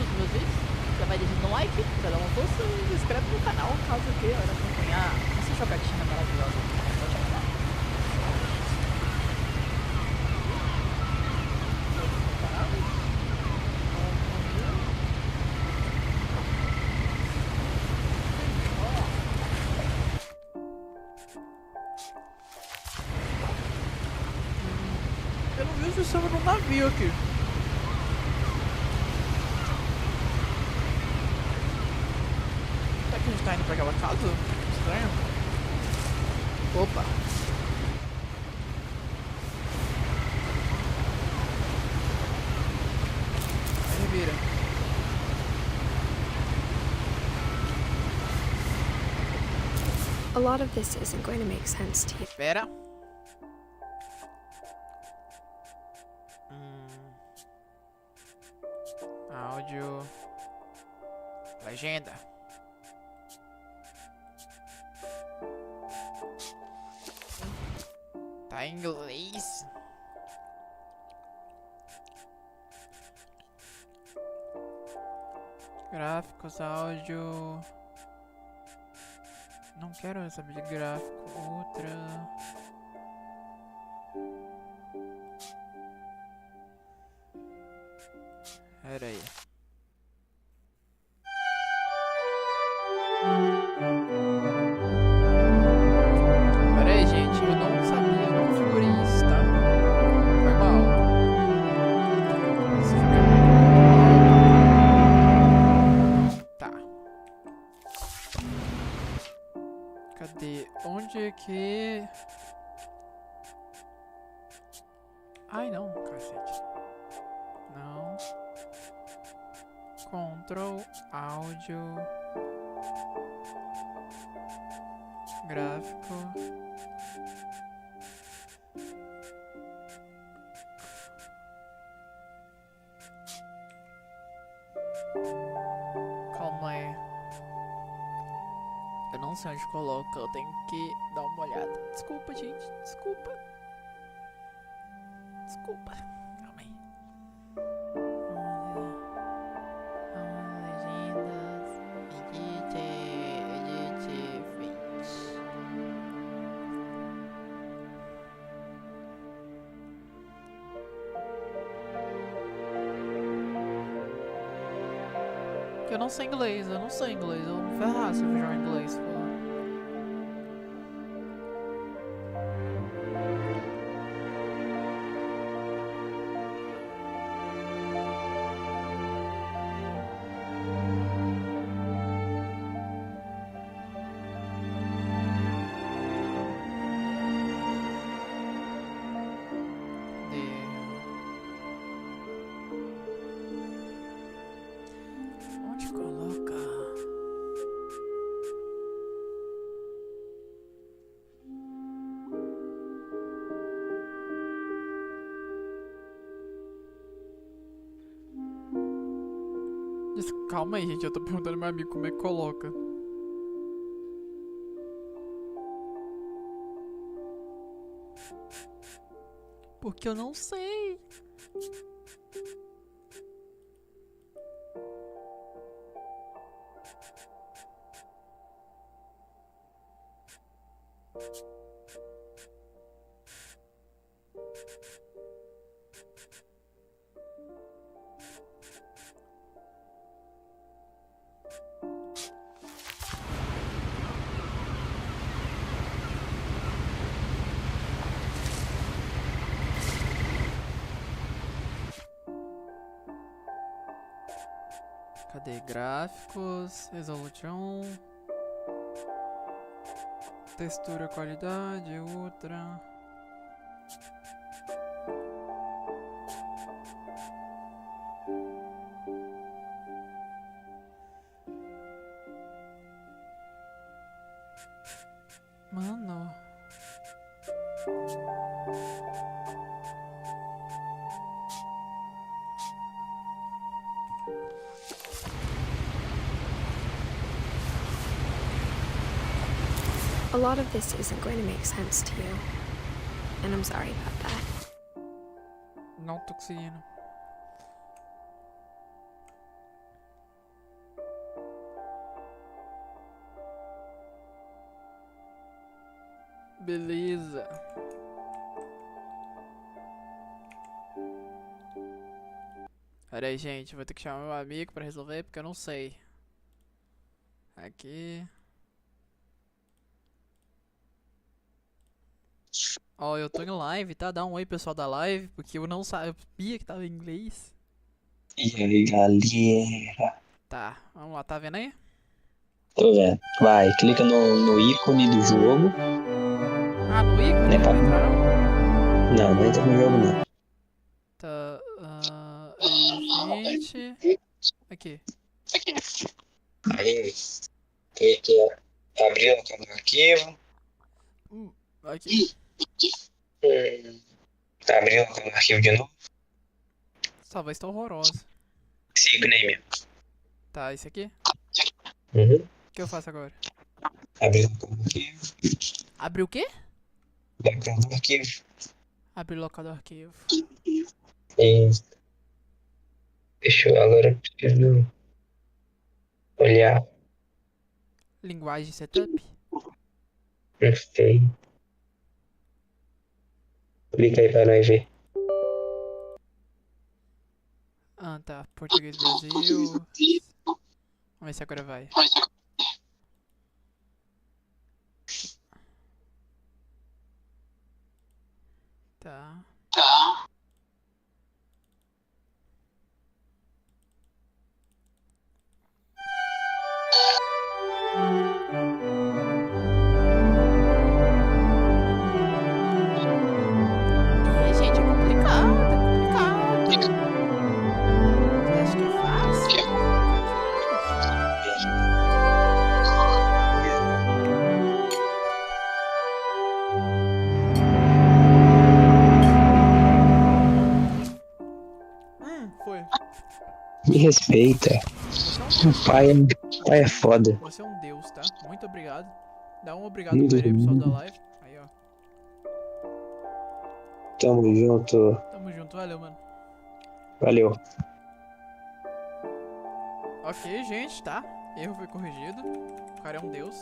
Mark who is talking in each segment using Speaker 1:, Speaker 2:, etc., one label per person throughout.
Speaker 1: os meus vídeos, já vai deixando um like pra dar uma força e se inscreve no canal caso queira acompanhar essa jogatina maravilhosa.
Speaker 2: Eu não vi o sistema no navio aqui. Será que a gente tá indo pra aquela casa? Estranho. Opa. Aí vira.
Speaker 3: A lot of this isn't going to make sense to you.
Speaker 2: Espera. Áudio. Legenda. Tá em inglês. Gráficos, áudio. Não quero saber de gráfico. Outra. Pera aí. Pera aí, gente. Eu não sabia, eu não configurei isso, tá? Foi mal. Isso fica... Tá. Cadê? Onde é que... Ai, não, cacete. Não. Control, áudio, gráfico, calma aí, eu não sei onde coloca, eu tenho que dar uma olhada. Desculpa, gente, desculpa, calma aí. Eu não sei inglês, eu vou me ferrar se eu jogar inglês. Onde coloca? Calma aí, gente, eu tô perguntando ao meu amigo como é que coloca. Porque eu não sei. Cadê? Gráficos, resolução, textura, qualidade, outra. Mano.
Speaker 3: A lot of this isn't going to make sense to you, and I'm sorry about that.
Speaker 2: Não tô conseguindo. Beleza. Pera aí, gente. Vou ter que chamar meu amigo pra resolver, porque eu não sei. Aqui. Ó, eu tô em live, tá? Dá um oi, pessoal da live, porque eu não sabia que tava em inglês.
Speaker 4: E aí, galera?
Speaker 2: Tá, vamos lá. Tá vendo aí?
Speaker 4: Tô vendo. Vai, clica no ícone do jogo.
Speaker 2: Ah, no ícone?
Speaker 4: Né,
Speaker 2: Não
Speaker 4: pá?
Speaker 2: vai entrar, não?
Speaker 4: Não, não entra no jogo, não.
Speaker 2: Tá, aí, Finch. Aqui.
Speaker 4: Aí, clica, abrir o arquivo.
Speaker 2: Aqui.
Speaker 4: Tá abrindo o arquivo de novo.
Speaker 2: Essa voz tá horrorosa.
Speaker 4: Esse ícone aí mesmo.
Speaker 2: Tá, esse aqui?
Speaker 4: Uhum.
Speaker 2: O que eu faço agora?
Speaker 4: Abrindo o arquivo.
Speaker 2: Abrir o quê?
Speaker 4: Abrindo o arquivo.
Speaker 2: Abrir local do arquivo.
Speaker 4: Isso. Deixa eu agora preciso olhar.
Speaker 2: Linguagem setup.
Speaker 4: Não sei. Clica aí pra nós ver.
Speaker 2: Ah, tá. Português Brasil. Vamos ver se agora vai. Tá. E, gente, é complicado, é complicado. Você acha que é fácil? Foi.
Speaker 4: Me respeita.
Speaker 2: Você é um
Speaker 4: Pai é foda.
Speaker 2: Você é um deus, tá? Muito obrigado. Dá um obrigado
Speaker 4: Muito
Speaker 2: pra ele, pessoal da
Speaker 4: obrigado.
Speaker 2: live. Aí, ó.
Speaker 4: Tamo junto.
Speaker 2: Tamo junto, valeu, mano.
Speaker 4: Valeu.
Speaker 2: Ok, gente, tá? Erro foi corrigido. O cara é um deus.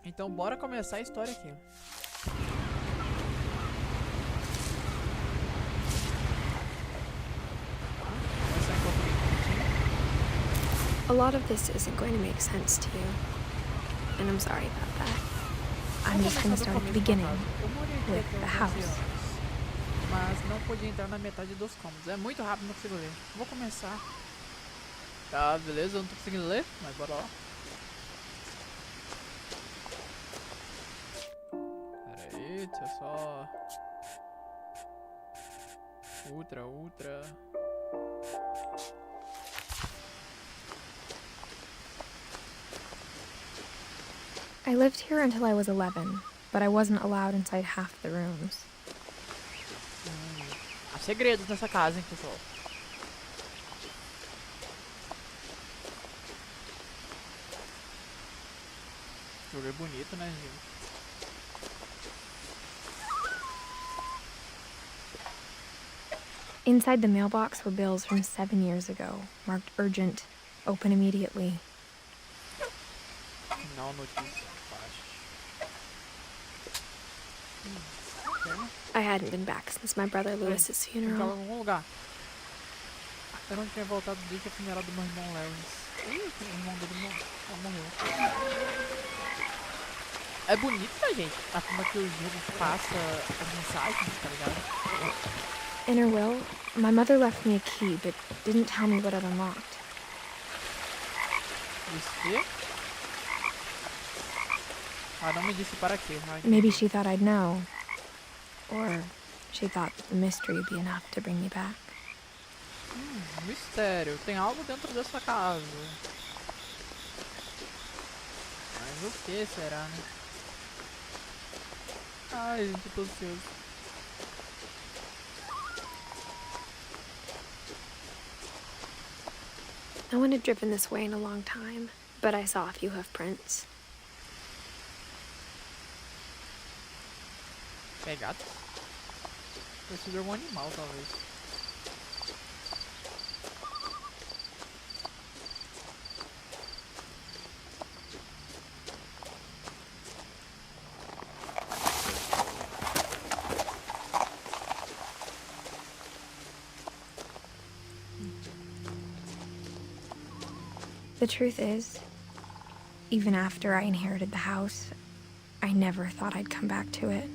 Speaker 2: Então, bora começar a história aqui. Começar em português bonitinho.
Speaker 3: A lot of this isn't going to make sense to you. And I'm sorry about that. I'm
Speaker 2: Vamos
Speaker 3: just going to
Speaker 2: começar do
Speaker 3: start at the
Speaker 2: começo, no
Speaker 3: beginning
Speaker 2: caso. Eu morei aqui
Speaker 3: with
Speaker 2: até
Speaker 3: the
Speaker 2: os 11
Speaker 3: house.
Speaker 2: anos, mas não podia entrar na metade dos cômodos. É muito rápido, não consigo ler. Vou começar. Tá, beleza, eu não tô conseguindo ler, mas bora lá. Pera aí, deixa eu só... Ultra.
Speaker 3: I lived here until I was 11, but I wasn't allowed inside half the rooms.
Speaker 2: Há segredos nessa casa, hein, pessoal. O jogo é bonito, né, gente?
Speaker 3: Inside the mailbox were bills from 7 years ago, marked urgent, open immediately.
Speaker 2: Final notícia, faixa.
Speaker 3: I hadn't been back since my brother Lewis's
Speaker 2: Joga em
Speaker 3: funeral.
Speaker 2: algum lugar. Eu não tinha voltado desde a funeral do meu irmão Lewis. O irmão dele morreu. É bonito, né, gente? A forma que o jogo passa as mensagens, tá ligado?
Speaker 3: In her will, my mother left me a key, but didn't tell me what it unlocked.
Speaker 2: Isso aqui. Ah, não me disse para quê. Ah,
Speaker 3: Maybe she thought I'd know. Or she thought that the mystery would be enough to bring me back.
Speaker 2: Mistério. Tem algo dentro dessa casa. Mas o que será, né? Ai, gente, eu tô ansioso.
Speaker 3: No one had driven this way in a long time, but I saw a few hoof prints.
Speaker 2: É gato? Precisa de algum animal, talvez.
Speaker 3: The truth is, even after I inherited the house, I never thought I'd come back to it.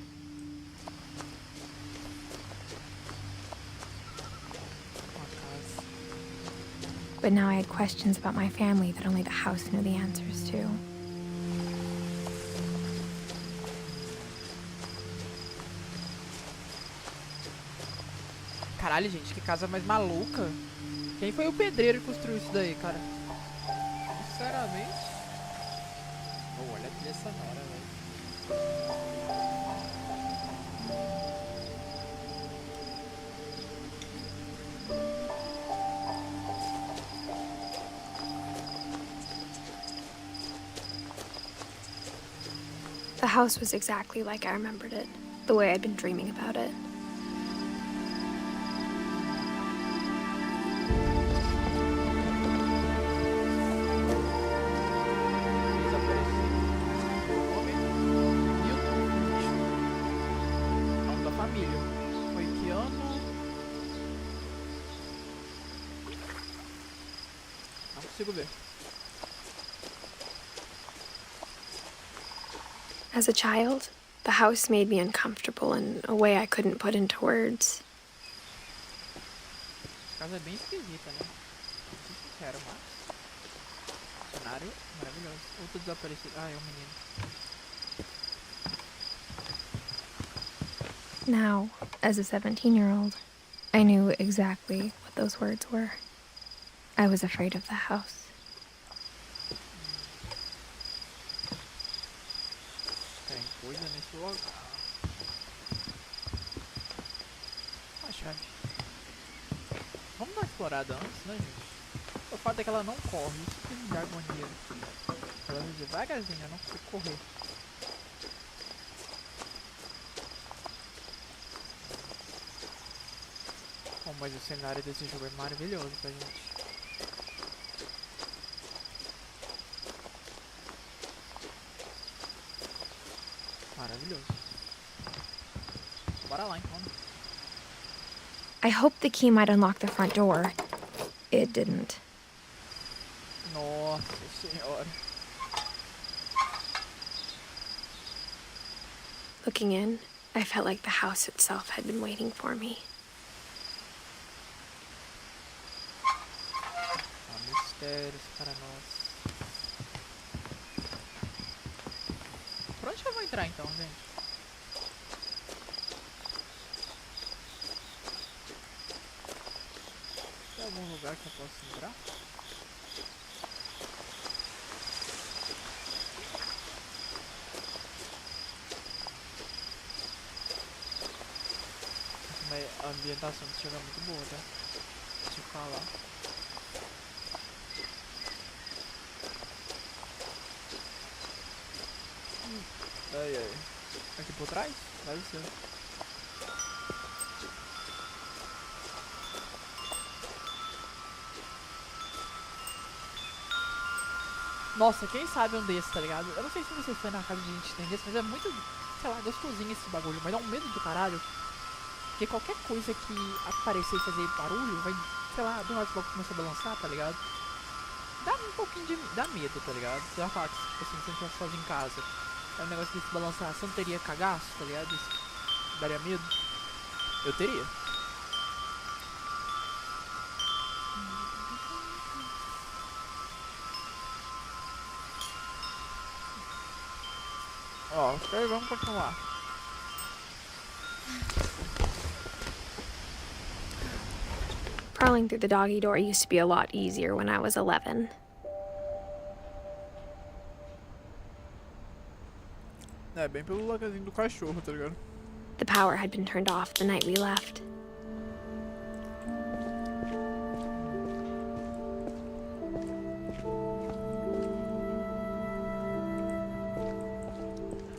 Speaker 3: But now I had questions about my family that only the house knew the answers to.
Speaker 2: Caralho, gente, que casa mais maluca. Quem foi o pedreiro que construiu isso daí, cara? Sinceramente. Oh, olha a trilha sonora, velho.
Speaker 3: The house was exactly like I remembered it, the way I'd been dreaming about it. As a child, the house made me uncomfortable in a way I couldn't put into words.
Speaker 2: Essa casa é bem esquisita, né? Não sei se quero, mas... cenário maravilhoso. Outro desaparecido. Ah, é um menino.
Speaker 3: Now, as a 17-year-old, I knew exactly what those words were. I was afraid of the house.
Speaker 2: Tem coisa nesse lugar. A chave. Vamos dar uma explorada antes, né, gente? O fato é que ela não corre. Isso que me dá agonia. Ela vai devagarzinho, eu não consigo correr. Bom, mas o cenário desse jogo é maravilhoso pra gente. Maravilhoso. Bora lá então.
Speaker 3: I hoped the key might unlock the front door. It didn't.
Speaker 2: Nossa senhora.
Speaker 3: Looking in, I felt like the house itself had been waiting for me.
Speaker 2: Há mistérios para nós. Por onde que eu vou entrar então, gente? Tem algum lugar que eu possa entrar? A ambientação desse jogo é muito boa, tá? Deixa eu falar. Ai, ai. Aqui por trás? Vai ser. Nossa, quem sabe um desses, tá ligado? Eu não sei se você foi na casa de gente que tem desse, mas é muito, sei lá, gostosinho esse bagulho. Mas dá um medo do caralho. Porque qualquer coisa que aparecer e fazer barulho, vai, sei lá, do nada o bagulho começa a balançar, tá ligado? Dá um pouquinho de... dá medo, tá ligado? Você vai falar que, tipo assim, você não tivesse sozinho em casa. É um negócio de se balançar, você não teria cagaço, tá ligado? Isso daria medo? Eu teria. Ó, vamos continuar.
Speaker 3: Crawling through the doggy door used to be a lot easier when I was 11.
Speaker 2: É, bem pelo lugarzinho do cachorro, tá ligado?
Speaker 3: The power had been turned off the night we left.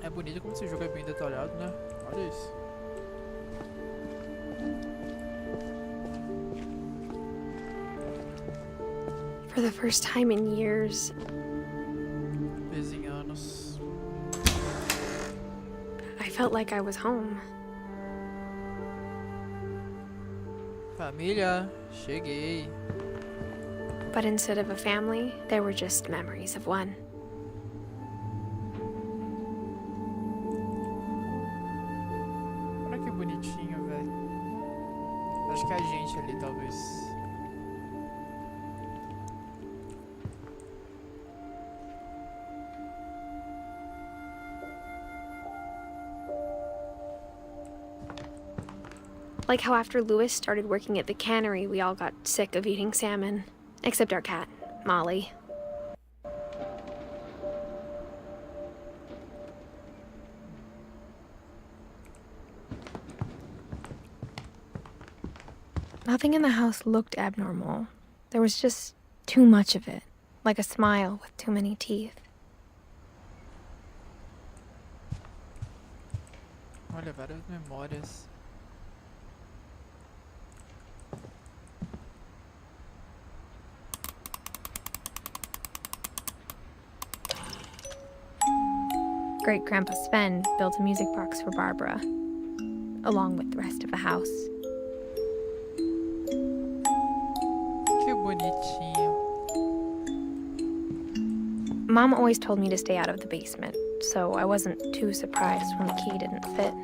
Speaker 2: É bonito como esse jogo é bem detalhado, né? Olha isso.
Speaker 3: For the first time in years,
Speaker 2: Em anos.
Speaker 3: I felt like I was home.
Speaker 2: Família, cheguei.
Speaker 3: But instead of a family, there were just memories of one.
Speaker 2: Olha que bonitinho, velho. Acho que é a gente ali, talvez.
Speaker 3: Like how after Louis started working at the cannery, we all got sick of eating salmon. Except our cat, Molly. Nothing in the house looked abnormal. There was just too much of it, like a smile with too many teeth.
Speaker 2: Olha, várias memórias.
Speaker 3: Great-Grandpa Sven built a music box for Barbara, along with the rest of the house.
Speaker 2: Que bonitinho.
Speaker 3: Mom always told me to stay out of the basement, so I wasn't too surprised when the key didn't fit.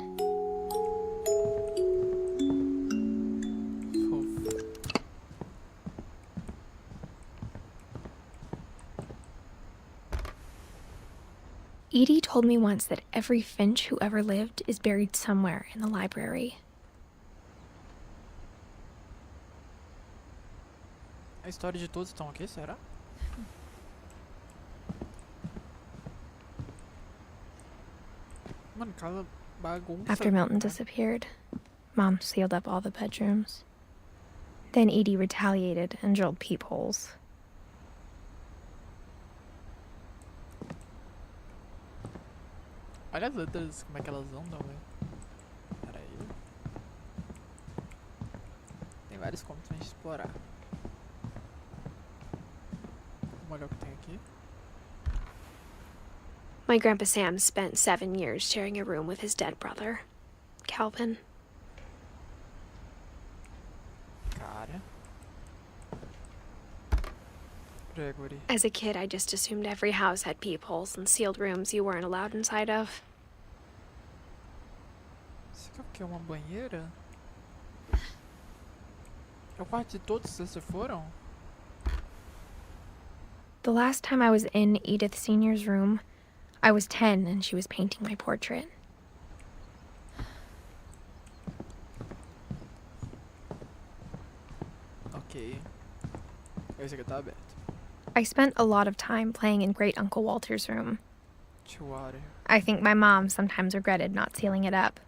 Speaker 2: Fofo.
Speaker 3: Edie told me once that every Finch who ever lived is buried somewhere in the library.
Speaker 2: A história de todos estão aqui, será? Mano, cada bagunça.
Speaker 3: After Milton disappeared, Mom sealed up all the bedrooms. Then Edie retaliated and drilled peepholes.
Speaker 2: Olha as letras, como é que elas andam, velho. Pera aí. Tem vários contos pra gente explorar. Vamos olhar o que tem aqui.
Speaker 3: My Grandpa Sam spent 7 years sharing a room with his dead brother, Calvin.
Speaker 2: Cara. Gregory.
Speaker 3: As a kid, I just assumed every house had peepholes and sealed rooms you weren't allowed inside of.
Speaker 2: Isso aqui é o que? Uma banheira? É o quarto de todos que vocês foram?
Speaker 3: The last time I was in Edith Sr.'s room, I was 10 and she was painting my portrait.
Speaker 2: Ok. Esse aqui tá aberto.
Speaker 3: I spent a lot of time playing in Great Uncle Walter's room.
Speaker 2: Water.
Speaker 3: I think my mom sometimes regretted not sealing it up.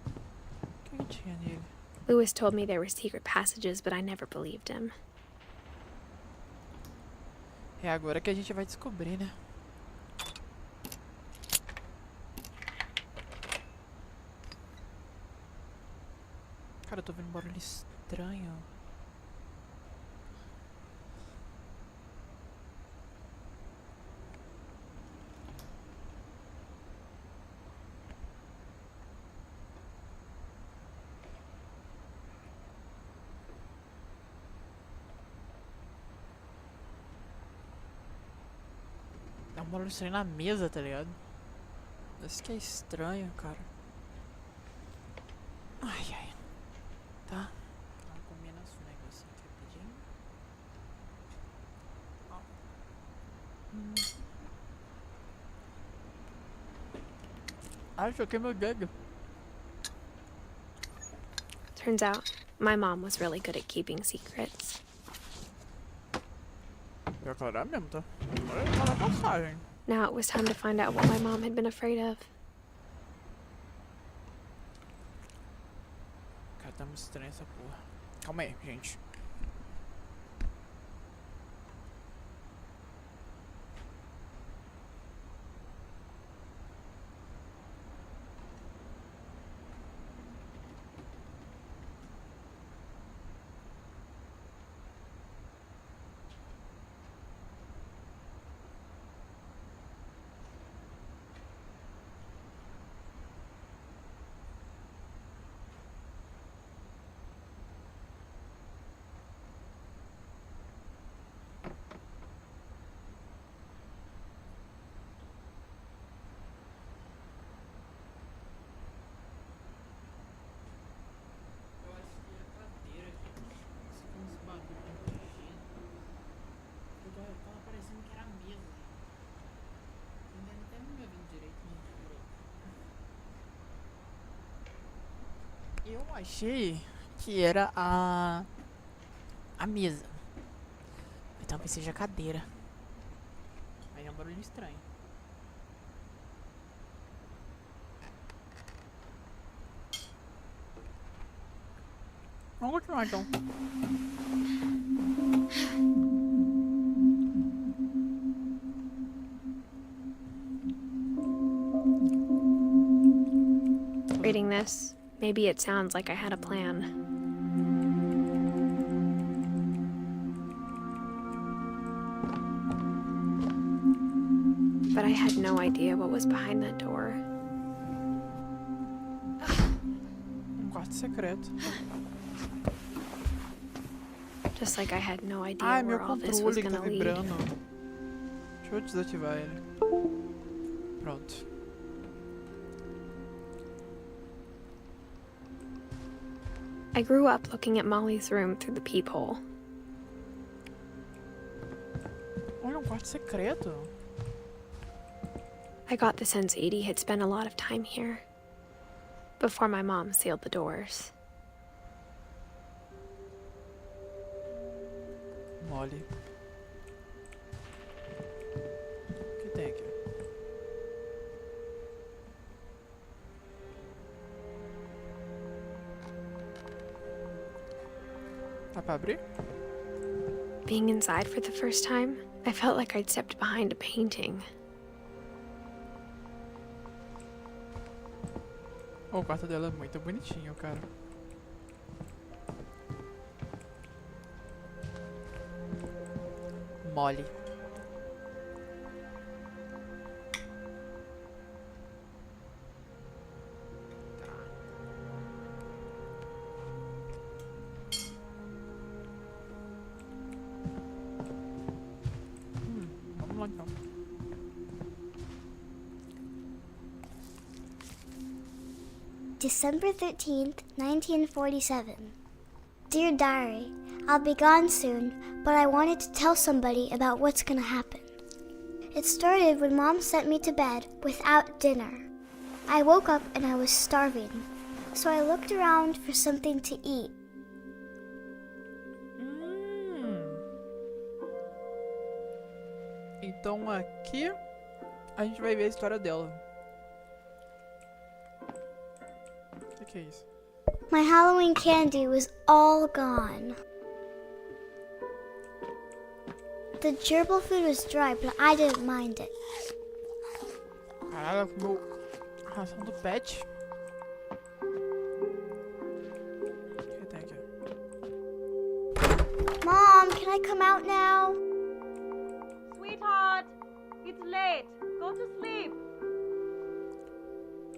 Speaker 2: O que tinha nele?
Speaker 3: Louis told me there were secret passages, but I never believed him.
Speaker 2: É agora que a gente vai descobrir, né? Cara, eu tô vendo um barulho estranho. É um barulho estranho na mesa, tá ligado? Isso que é estranho, cara. Ai, ai. Tá. Vamos comer nosso negocinho aqui rapidinho. Ó. Ai, choquei meu dedo.
Speaker 3: Turns out, my mom was really good at keeping secrets.
Speaker 2: Pior que ela era mesmo, tá? Olha, tá na passagem.
Speaker 3: Now it was time to find out what my mom had been afraid of.
Speaker 2: Cara, tá muito estranho essa porra. Calma aí, gente. Eu achei que era a mesa. Então talvez seja a cadeira. Aí é um barulho estranho. Vamos continuar então.
Speaker 3: Reading this, maybe it sounds like I had a plan. But I had no idea what was behind that door.
Speaker 2: Quarto secreto.
Speaker 3: Just like I had no idea
Speaker 2: Ai, meu
Speaker 3: where all this was
Speaker 2: controle que tá
Speaker 3: gonna lead.
Speaker 2: vibrando. Deixa eu desativar ele. Pronto.
Speaker 3: I grew up looking at Molly's room through the peephole.
Speaker 2: Olha, um quarto secreto.
Speaker 3: I got the sense Edie had spent a lot of time here before my mom sealed the doors.
Speaker 2: Molly. O que tem aqui? Dá pra abrir?
Speaker 3: Being inside for the first time, I felt like I'd stepped behind a painting.
Speaker 2: Oh, o quarto dela é muito bonitinho, cara. Molly. Vamos lá então.
Speaker 5: December 13th, 1947. Dear Diary, I'll be gone soon, but I wanted to tell somebody about what's gonna happen. It started when Mom sent me to bed without dinner. I woke up and I was starving, so I looked around for something to eat.
Speaker 2: Então aqui a gente vai ver a história dela. O que é isso?
Speaker 5: My Halloween candy was all gone. The gerbil food was dry, but I didn't mind it.
Speaker 2: Caralho, ela comeu a ração do pet. O que tem aqui?
Speaker 5: Mom, can I come out now?
Speaker 6: Sweetheart, it's late. Go to sleep.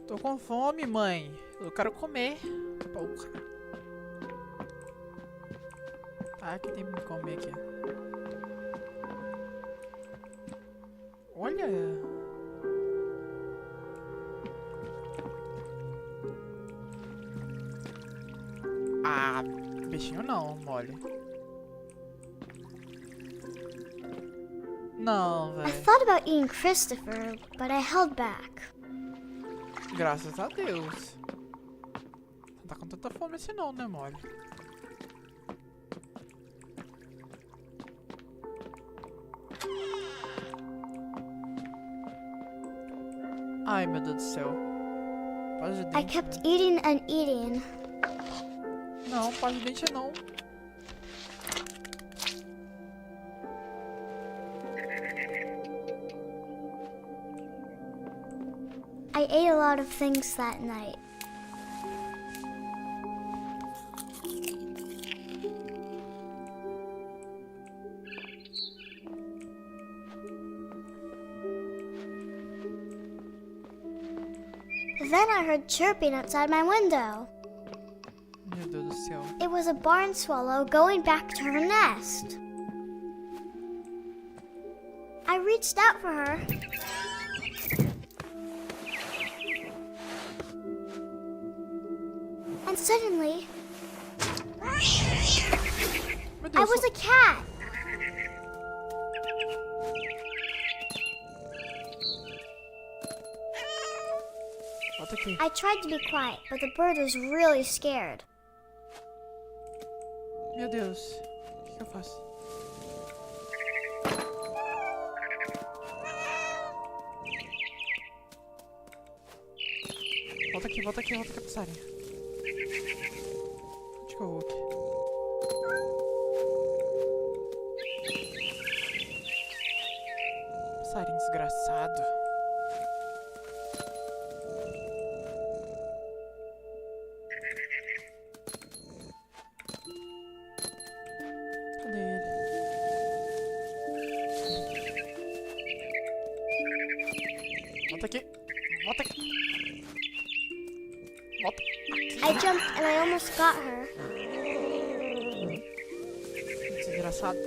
Speaker 2: Tô com fome, mãe. Eu quero comer. Porra. Tá, que tem pra comer aqui. Olha. Ah, bichinho não, mole. Não,
Speaker 5: I
Speaker 2: velho.
Speaker 5: thought about eating Christopher, but I held back.
Speaker 2: Graças a Deus. Não tá com tanta fome assim não, né, mole? Ai, meu Deus do céu. Paz de dente.
Speaker 5: I kept eating and eating.
Speaker 2: Não, paz de dente não.
Speaker 5: I ate a lot of things that night. Then I heard chirping outside my window.
Speaker 2: Meu Deus do céu.
Speaker 5: It was a barn swallow going back to her nest. I reached out for her. And suddenly,
Speaker 2: Meu
Speaker 5: I
Speaker 2: Deus,
Speaker 5: was a cat.
Speaker 2: ela Volta aqui.
Speaker 5: I tried to be quiet, but the bird was really scared.
Speaker 2: Meu Deus. O que eu faço? Volta aqui, passarinho. Onde que eu vou aqui? Passarinho desgraçado. Cadê ele? Volta aqui. Volta aqui. Volta aqui.
Speaker 5: I jumped and I almost got her.
Speaker 2: Desgraçado.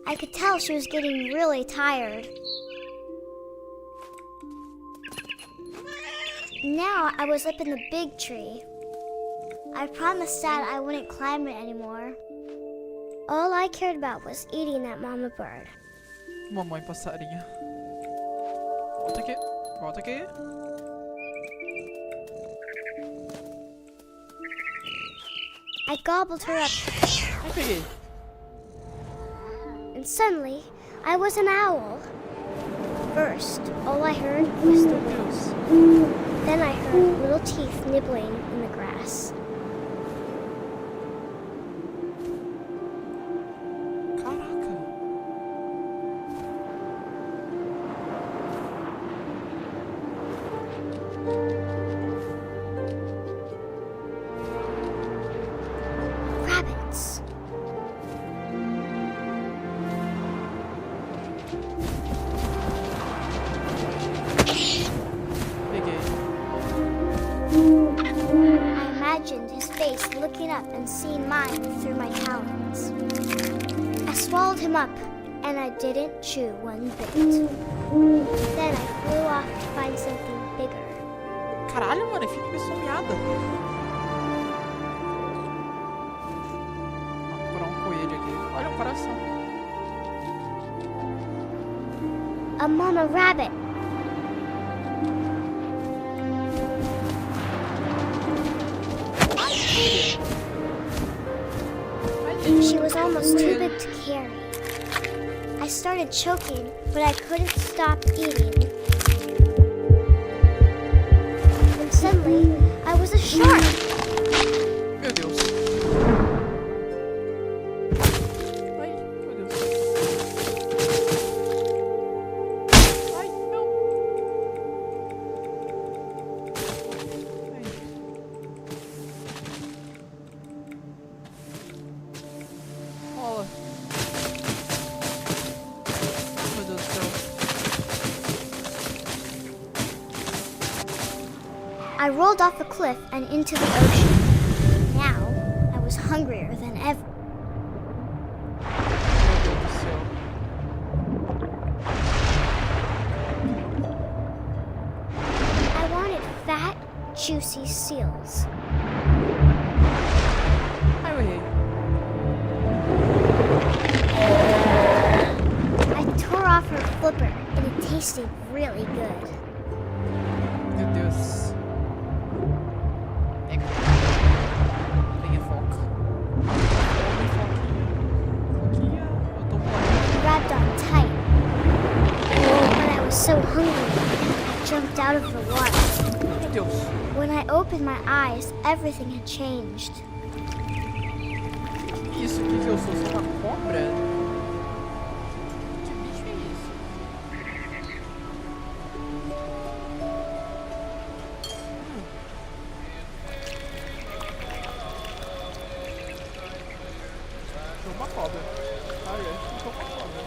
Speaker 5: I could tell she was getting really tired. Now I was up in the big tree. I promised Dad I wouldn't climb it anymore. All I cared about was eating that mama bird.
Speaker 2: Mamãe passarinho. Volta aqui. Volta aqui.
Speaker 5: I gobbled her up,
Speaker 2: Ai, peguei.
Speaker 5: and suddenly I was an owl. First, all I heard was the
Speaker 2: Deus.
Speaker 5: Then I heard little teeth nibbling in the grass.
Speaker 2: Caraca.
Speaker 5: Rabbits.
Speaker 2: Peguei.
Speaker 5: I imagined his face looking up and seeing mine through my talons. I swallowed him up, and I didn't chew one bit. Then I flew off to find something bigger.
Speaker 2: Caralho, mano, é filho de sonhada. Vou procurar um coelho aqui. Olha um coração.
Speaker 5: A mama rabbit. She was almost too big to carry. I started choking, but I couldn't stop eating. And suddenly, I was a shark.
Speaker 2: Meu Deus. Ai, meu Deus. Ai, não. Ai. Rola. Meu Deus do céu.
Speaker 5: I rolled off a cliff and into the ocean. Now, I was hungrier than ever.
Speaker 2: Meu Deus do céu.
Speaker 5: I wanted fat, juicy seals.
Speaker 2: Ai, eu errei.
Speaker 5: I tore off her flipper, and it tasted really good.
Speaker 2: Meu Deus. Pega. Peguei foco. Foquinha. Eu tô morrendo.
Speaker 5: Grabbed on tight. But I was so hungry, I jumped out of the water.
Speaker 2: Meu Deus.
Speaker 5: When I opened my eyes, everything had changed.
Speaker 2: Que isso? O que eu sou? Sou uma cobra? Que bicho é esse? Sou uma cobra. Olha, eu sou uma cobra.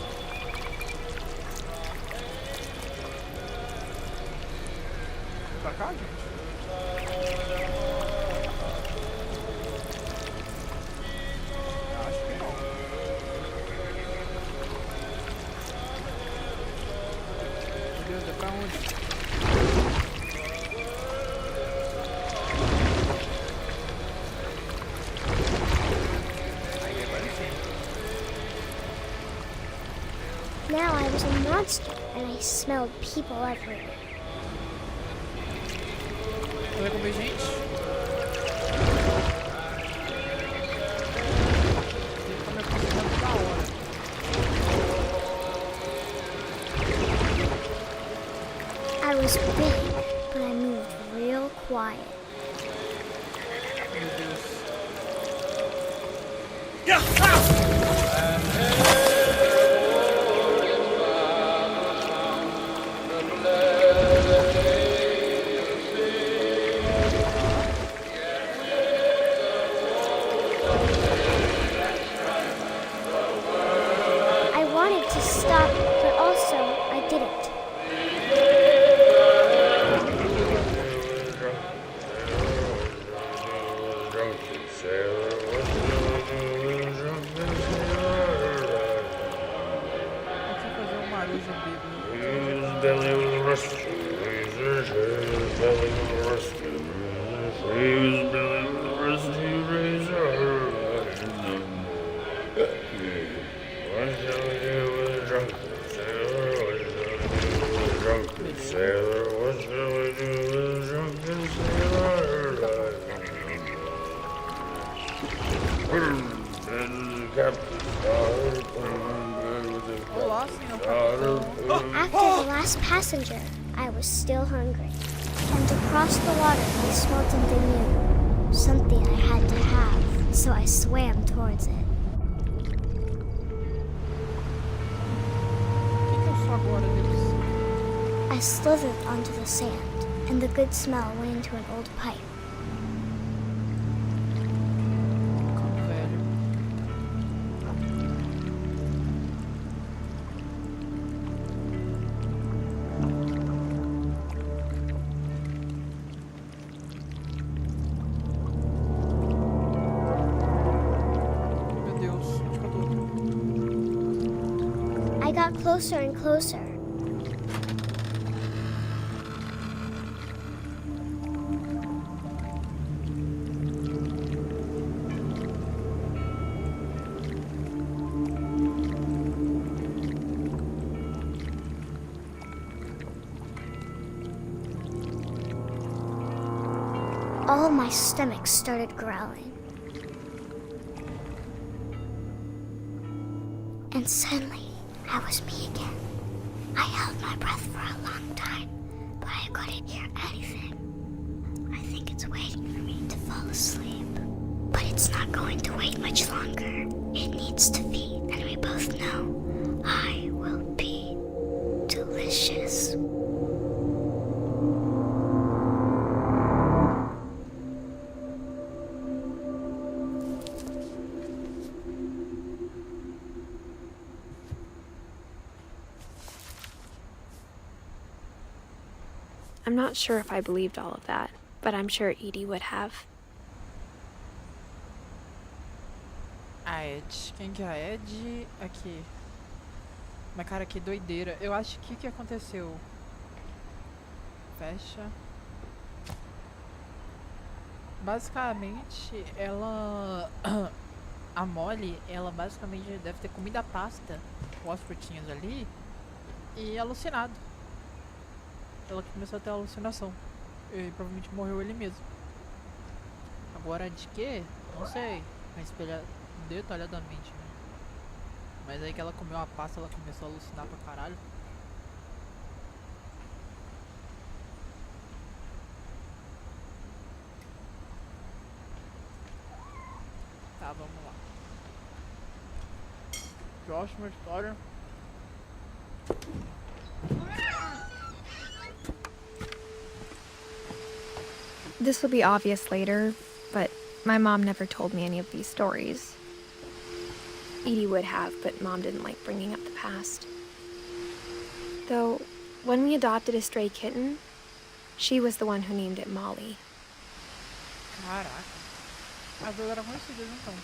Speaker 2: Vem pra cá, gente? Acho que não. Meu Deus, é pra onde? Aí, agora sim.
Speaker 5: Now I was a monster and I smelled people everywhere.
Speaker 2: Vai comer gente? Ele tá me aproximando da hora.
Speaker 5: I was big, but I moved real quiet.
Speaker 2: Meu Deus.
Speaker 5: I wanted to stop, but also I didn't.
Speaker 2: Deixa eu fazer um marujo bíblico.
Speaker 7: His belly was rusty, razor's his belly was rusty, his belly was rusty, razor. What shall we do with a drunken sailor? What shall we do with a drunken sailor? What shall we do with a drunken sailor? And the captain started playing with the
Speaker 2: Olá, senhor capitão.
Speaker 5: After the last passenger, I was still hungry. And across the water, I smelled something new. Something I had to have, so I swam towards it.
Speaker 2: O que eu sou agora, Deus?
Speaker 5: I slithered onto the sand, and the good smell went into an old pipe.
Speaker 2: Cão velho. Meu Deus, onde que eu tô?
Speaker 5: I got closer and closer. All my stomach started growling. And suddenly, I was me again. I held my breath for a long time, but I couldn't hear anything. I think it's waiting for me to fall asleep. But it's not going to wait much longer. It needs to feed, and we both know I will be delicious.
Speaker 3: I'm not sure if I believed all of that, but I'm sure Edie would have.
Speaker 2: A Ed. Quem que é a Ed? Aqui. Mas cara, que doideira. Eu acho que aconteceu? Fecha. Basicamente, ela... A Molly, ela basicamente deve ter comido a pasta com as frutinhas ali e alucinado. Ela começou a ter alucinação. E provavelmente morreu ele mesmo. Agora de quê? Não sei. Mas espelhar detalhadamente, né? Mas aí que ela comeu a pasta, ela começou a alucinar pra caralho. Tá, vamos lá. Próxima história.
Speaker 3: This will be obvious later, but my mom never told me any of these stories. Edie would have, but Mom didn't like bringing up the past. Though, when we adopted a stray kitten, she was the one who named it Molly.
Speaker 2: Caraca. As duas eram conhecidas então.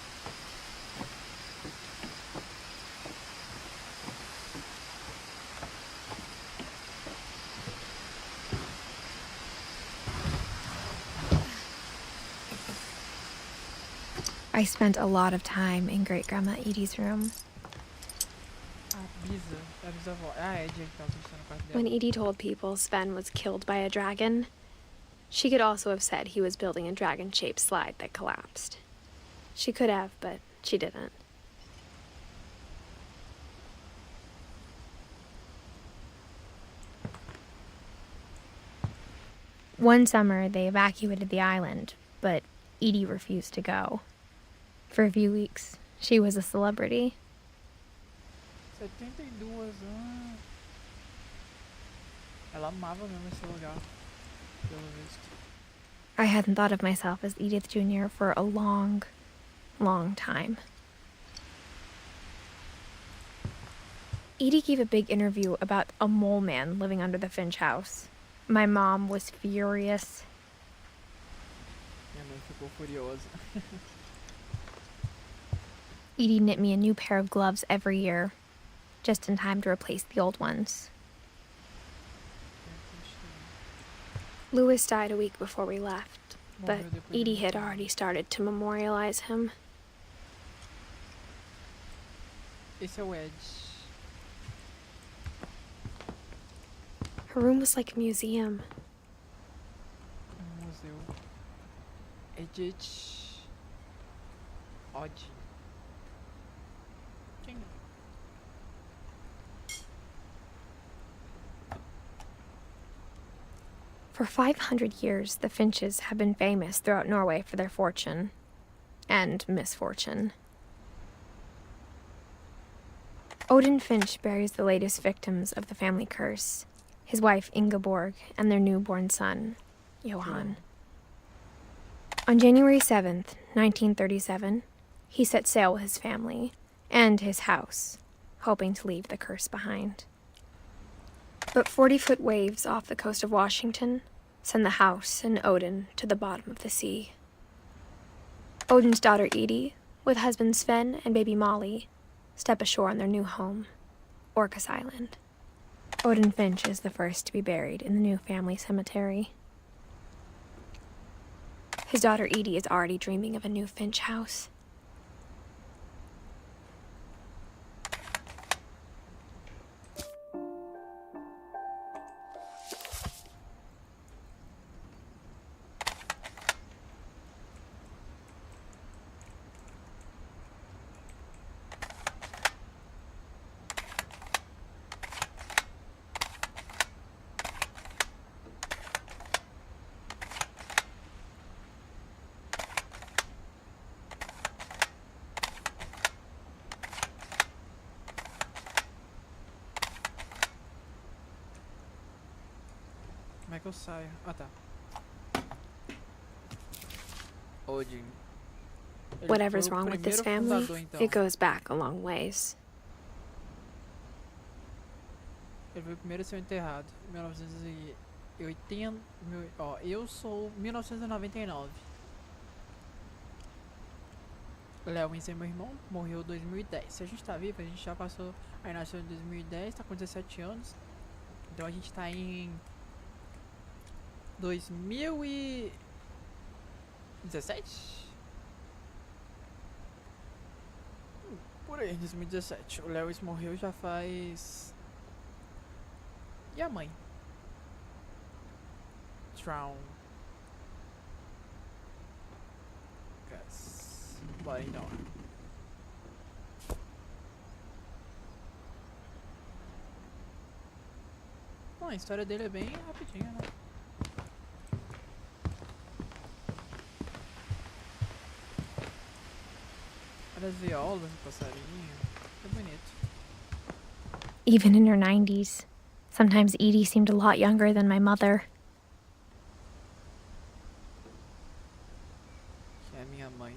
Speaker 3: I spent a lot of time in Great-Grandma Edie's room.
Speaker 2: A Bisa? É a bisavó. É a Edith que tava assustando no quarto dela.
Speaker 3: When Edie told people Sven was killed by a dragon, she could also have said he was building a dragon-shaped slide that collapsed. She could have, but she didn't. One summer, they evacuated the island, but Edie refused to go. For a few weeks, she was a celebrity.
Speaker 2: 72 anos. Ela amava mesmo esse lugar, pelo visto.
Speaker 3: I hadn't thought of myself as Edith Jr. for a long, long time. Edie gave a big interview about a mole man living under the Finch house. My mom was furious.
Speaker 2: Minha mãe ficou furiosa.
Speaker 3: Edie knit me a new pair of gloves every year, just in time to replace the old ones. Louis died a week before we left, but Edie had already started to memorialize him.
Speaker 2: Esse é o Ed.
Speaker 3: Her room was like a museum.
Speaker 2: Museu. Edith. Odd. Quem é?
Speaker 3: For 500 years, the Finches have been famous throughout Norway for their fortune and misfortune. Odin Finch buries the latest victims of the family curse, his wife Ingeborg and their newborn son, Johan. On January 7th, 1937, he set sail with his family and his house, hoping to leave the curse behind. But 40-foot waves off the coast of Washington send the house and Odin to the bottom of the sea. Odin's daughter Edie, with husband Sven and baby Molly, step ashore on their new home, Orcas Island. Odin Finch is the first to be buried in the new family cemetery. His daughter Edie is already dreaming of a new Finch house.
Speaker 2: Como é que eu saio? Ah, tá. Odin. Ele
Speaker 3: Whatever's
Speaker 2: foi o
Speaker 3: wrong with this
Speaker 2: primeiro
Speaker 3: family,
Speaker 2: fundador, então.
Speaker 3: it goes back a long ways.
Speaker 2: Ele foi o primeiro a ser enterrado. 1980. Ó, eu sou 1999. Léo e meu irmão morreu em 2010. Se a gente tá vivo, a gente já passou. Aí nasceu em 2010, tá com 17 anos. Então a gente tá em 2017? Por aí, 2017. O Lewis morreu já faz. E a mãe? Drown. Bora então. Bom, a história dele é bem rapidinha, né? Olha as violas do passarinho. É bonito.
Speaker 3: Even in her 90s, sometimes Edie seemed a lot younger than my mother.
Speaker 2: Que é a minha mãe.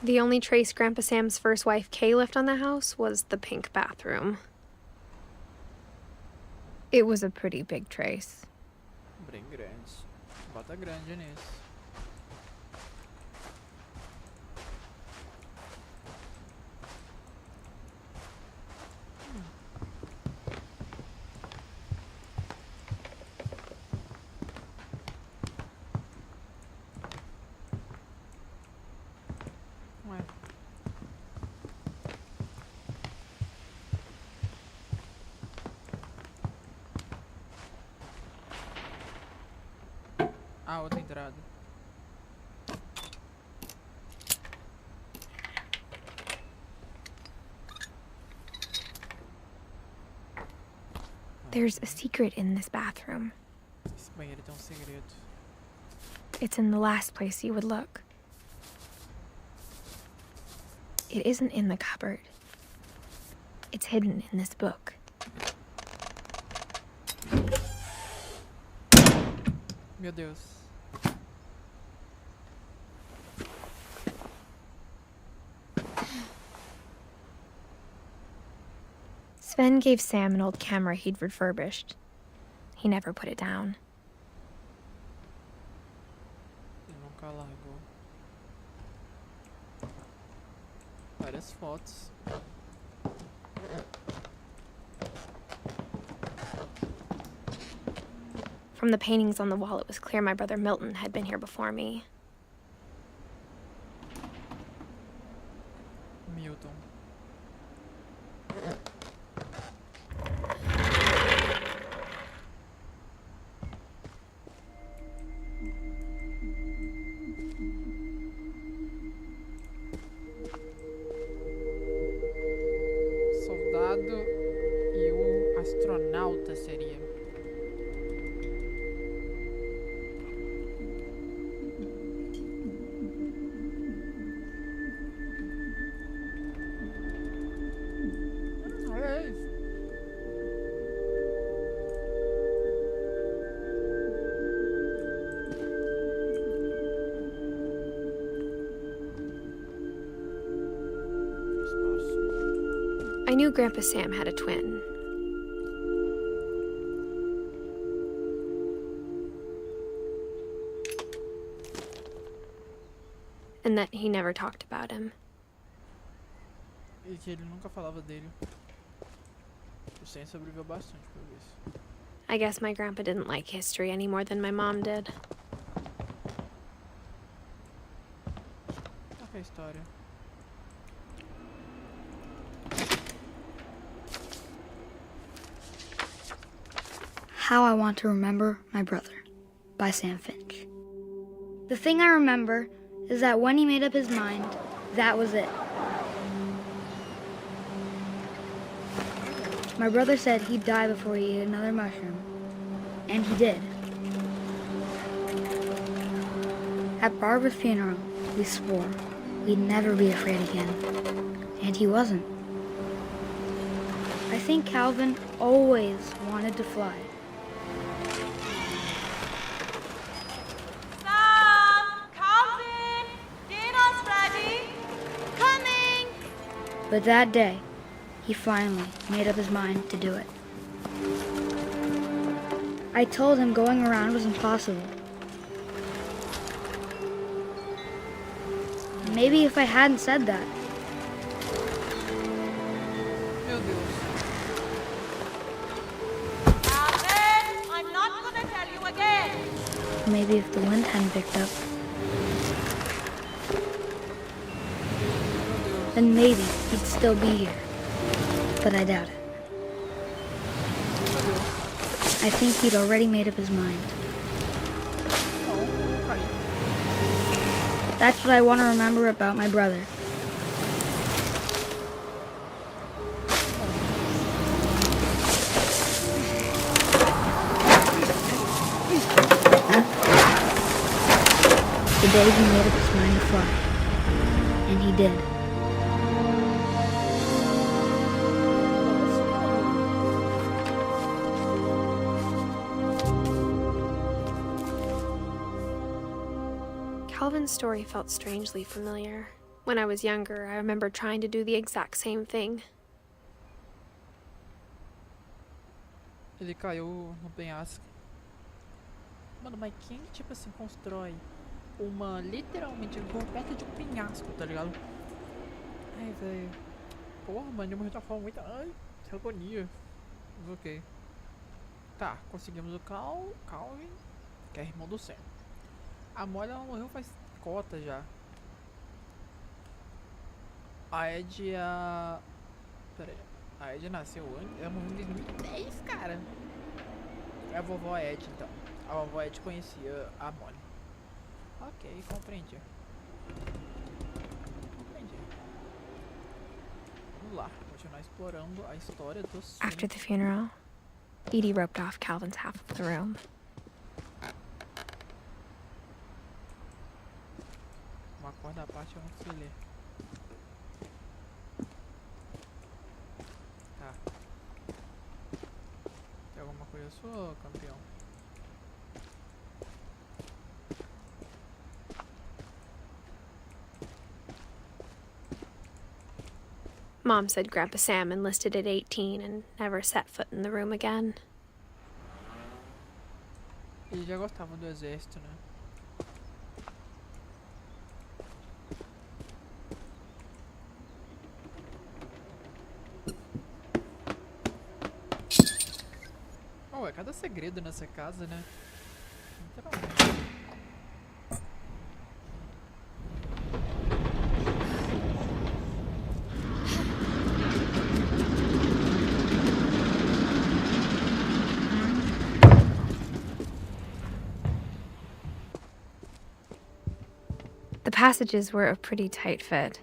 Speaker 3: The only trace Grandpa Sam's first wife Kay left on the house was the pink bathroom. It was a pretty big trace.
Speaker 2: Bem grande. Bota grande nisso. Ah, outra entrada.
Speaker 3: There's a secret in this bathroom.
Speaker 2: Esse banheiro tem segredo.
Speaker 3: It's in the last place you would look. It isn't in the cupboard. It's hidden in this book.
Speaker 2: Meu Deus.
Speaker 3: Sven gave Sam an old camera he'd refurbished. He never put it down.
Speaker 2: Ele nunca largou. Várias fotos.
Speaker 3: From the paintings on the wall, it was clear my brother Milton had been here before me.
Speaker 2: Milton. Soldado e o astronauta seria.
Speaker 3: I knew Grandpa Sam had a twin. And that he never talked about him.
Speaker 2: E que ele nunca falava dele. O Sam sobreviveu bastante por isso.
Speaker 3: I guess my grandpa didn't like history any more than my mom did.
Speaker 2: Qual que é a história?
Speaker 8: How I Want to Remember My Brother by Sam Finch. The thing I remember is that when he made up his mind, that was it. My brother said he'd die before he ate another mushroom, and he did. At Barbara's funeral, we swore we'd never be afraid again, and he wasn't. I think Calvin always wanted to fly. But that day, he finally made up his mind to do it. I told him going around was impossible. Maybe if I hadn't said that.
Speaker 2: Meu Deus.
Speaker 6: Alvin, I'm not gonna tell you again.
Speaker 8: Maybe if the wind hadn't picked up. Then maybe he'd still be here. But I doubt it. I think he'd already made up his mind. That's what I want to remember about my brother. The day he made up his mind to fly. And he did.
Speaker 3: Calvin's story felt strangely familiar. When I was younger, I remember trying to do the exact same thing.
Speaker 2: Ele caiu no penhasco. Mano, mas quem, tipo assim, constrói uma, literalmente, perto de um penhasco, tá ligado? Ai, velho. Porra, mano, ele morreu de uma forma muito... Ai, que agonia. Mas ok. Tá, conseguimos o Calvin, que é irmão do Sam. A Molly, ela morreu faz cota já. A Ed, Pera aí. A Ed nasceu antes. Ela morreu em 2010, cara. É a vovó Ed, então. A vovó Ed conhecia a Molly. Ok, compreendi. Vamos lá, continuar explorando a história dos
Speaker 3: After the funeral, Edie roped off Calvin's half of the room.
Speaker 2: Uma corda à parte eu não sei ler. Tá. Tem alguma coisa sua, campeão?
Speaker 3: Mom said Grandpa Sam enlisted at 18 and never set foot in the room again.
Speaker 2: Eles já gostavam do exército, né? Oh, é cada segredo nessa casa, né? Literalmente.
Speaker 3: The passages were a pretty tight fit.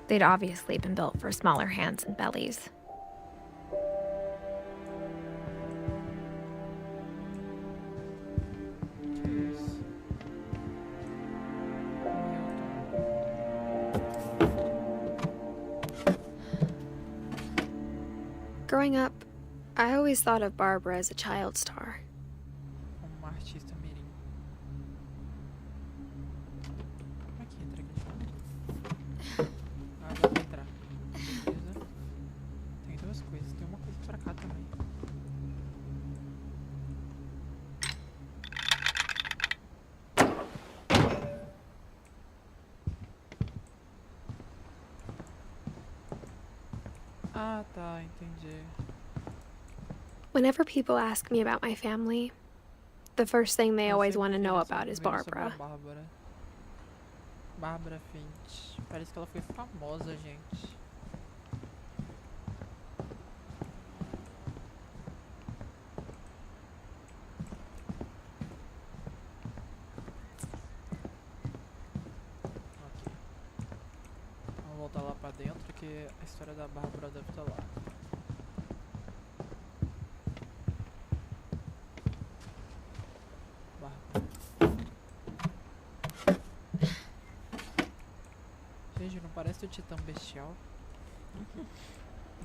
Speaker 3: They'd obviously been built for smaller hands and bellies. Growing up, I always thought of Barbara as a child star.
Speaker 2: Uma artista mirim. Como é que entra aqui? Ah, dá pra entrar. Beleza. Tem duas coisas. Tem uma coisa pra cá também. Ah, tá. Entendi.
Speaker 3: Whenever people ask me about my family, the first thing they always want to know about is Barbara.
Speaker 2: Barbara Finch. Parece que ela foi famosa, gente. Ok. Vamos voltar lá pra dentro que a história da Bárbara deve estar lá. Gente, não parece o Titã Bestial?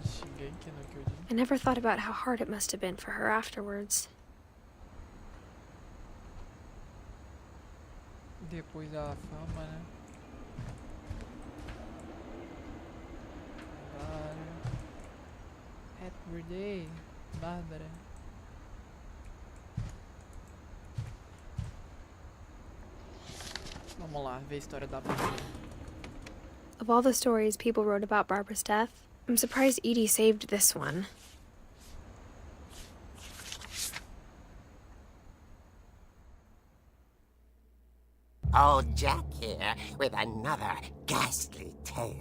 Speaker 2: Shingeki no Kyojin.
Speaker 3: I never thought about how hard it must have been for her afterwards.
Speaker 2: Depois da fama, né? Bárbara. Happy birthday, Bárbara. Vamos lá, ver a história da Bárbara.
Speaker 3: Of all the stories people wrote about Barbara's death, I'm surprised Edie saved this one.
Speaker 9: Old Jack here with another ghastly tale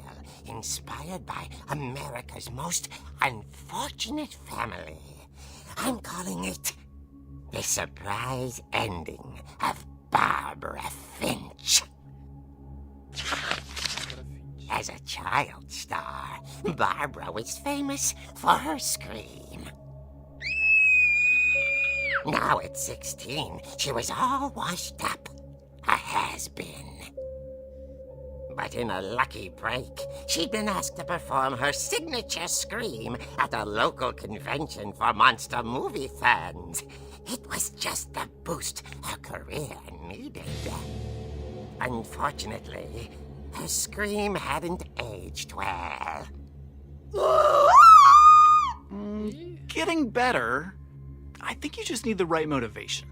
Speaker 9: inspired by America's most unfortunate family. I'm calling it The Surprise Ending of Barbara Finch. As a child star, Barbara was famous for her scream. Now at 16, she was all washed up. A has-been. But in a lucky break, she'd been asked to perform her signature scream at a local convention for monster movie fans. It was just the boost her career needed. Unfortunately, her scream hadn't aged well.
Speaker 10: Getting better. I think you just need the right motivation.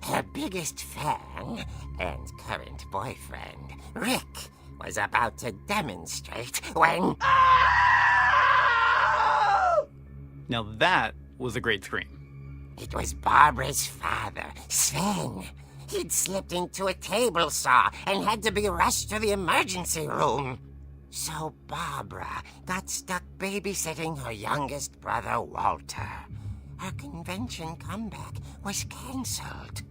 Speaker 9: Her biggest fan and current boyfriend, Rick, was about to demonstrate when...
Speaker 10: Now that was a great scream.
Speaker 9: It was Barbara's father, Sven. He'd slipped into a table saw and had to be rushed to the emergency room. So Barbara got stuck babysitting her youngest brother, Walter. her convention comeback was cancelled.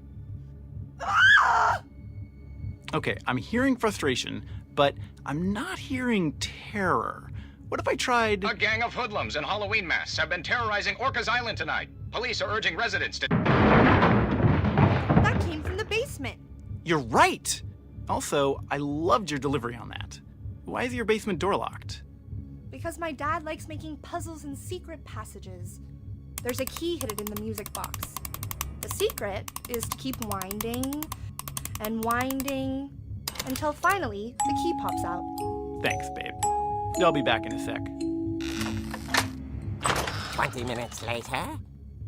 Speaker 10: Okay, I'm hearing frustration, but I'm not hearing terror. What if I tried...
Speaker 11: A gang of hoodlums in Halloween masks have been terrorizing Orcas Island tonight. Police are urging residents to...
Speaker 6: That came from the basement.
Speaker 10: You're right! Also, I loved your delivery on that. Why is your basement door locked?
Speaker 6: Because my dad likes making puzzles and secret passages. There's a key hidden in the music box. The secret is to keep winding and winding until finally the key pops out.
Speaker 10: Thanks, babe. I'll be back in a sec.
Speaker 9: 20 minutes later,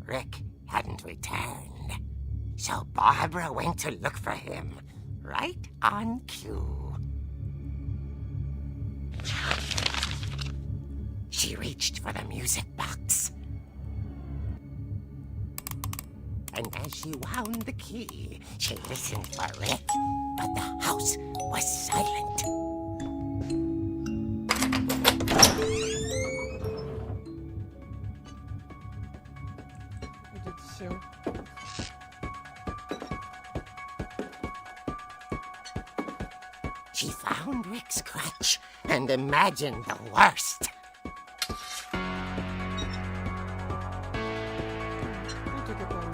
Speaker 9: Rick hadn't returned. So Barbara went to look for him, right on cue. She reached for the music box. And as she wound the key, she listened for Rick, but the house was silent.
Speaker 2: Meu Deus do céu.
Speaker 9: She found Rick's crutch and imagined the worst.
Speaker 2: Puta que pariu.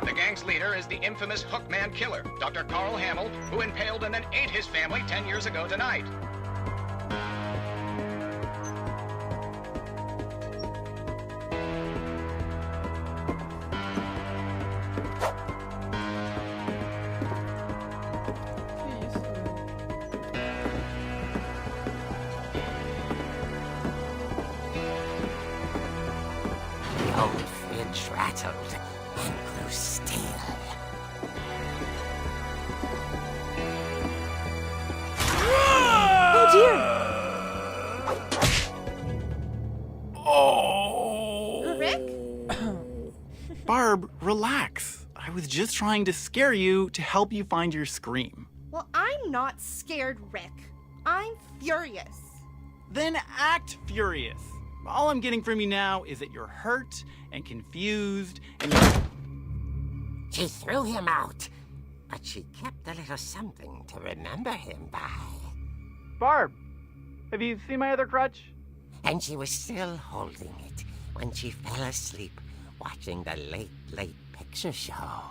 Speaker 11: The gang's leader is the infamous Hookman killer, Dr. Carl Hamill, who impaled and then ate his family 10 years ago tonight.
Speaker 2: Que isso, velho?
Speaker 9: The old fridge rattled and grew still.
Speaker 6: Oh dear!
Speaker 10: Oh!
Speaker 6: Rick?
Speaker 10: Barb, relax. I was just trying to scare you to help you find your scream.
Speaker 6: Well, I'm not scared, Rick. I'm furious.
Speaker 10: Then act furious. All I'm getting from you now is that you're hurt and confused and you're...
Speaker 9: She threw him out, but she kept a little something to remember him by.
Speaker 10: Barb, have you seen my other crutch?
Speaker 9: And she was still holding it when she fell asleep watching the late picture show.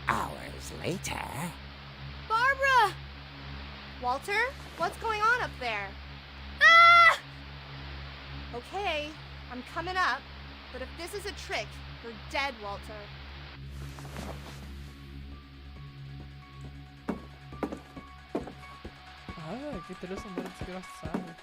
Speaker 9: Hours later...
Speaker 6: Barbara! Walter, what's going on up there? Ah! Okay, I'm coming up, but if this is a trick, you're dead, Walter.
Speaker 2: Ah, que trilha sonora desgraçada.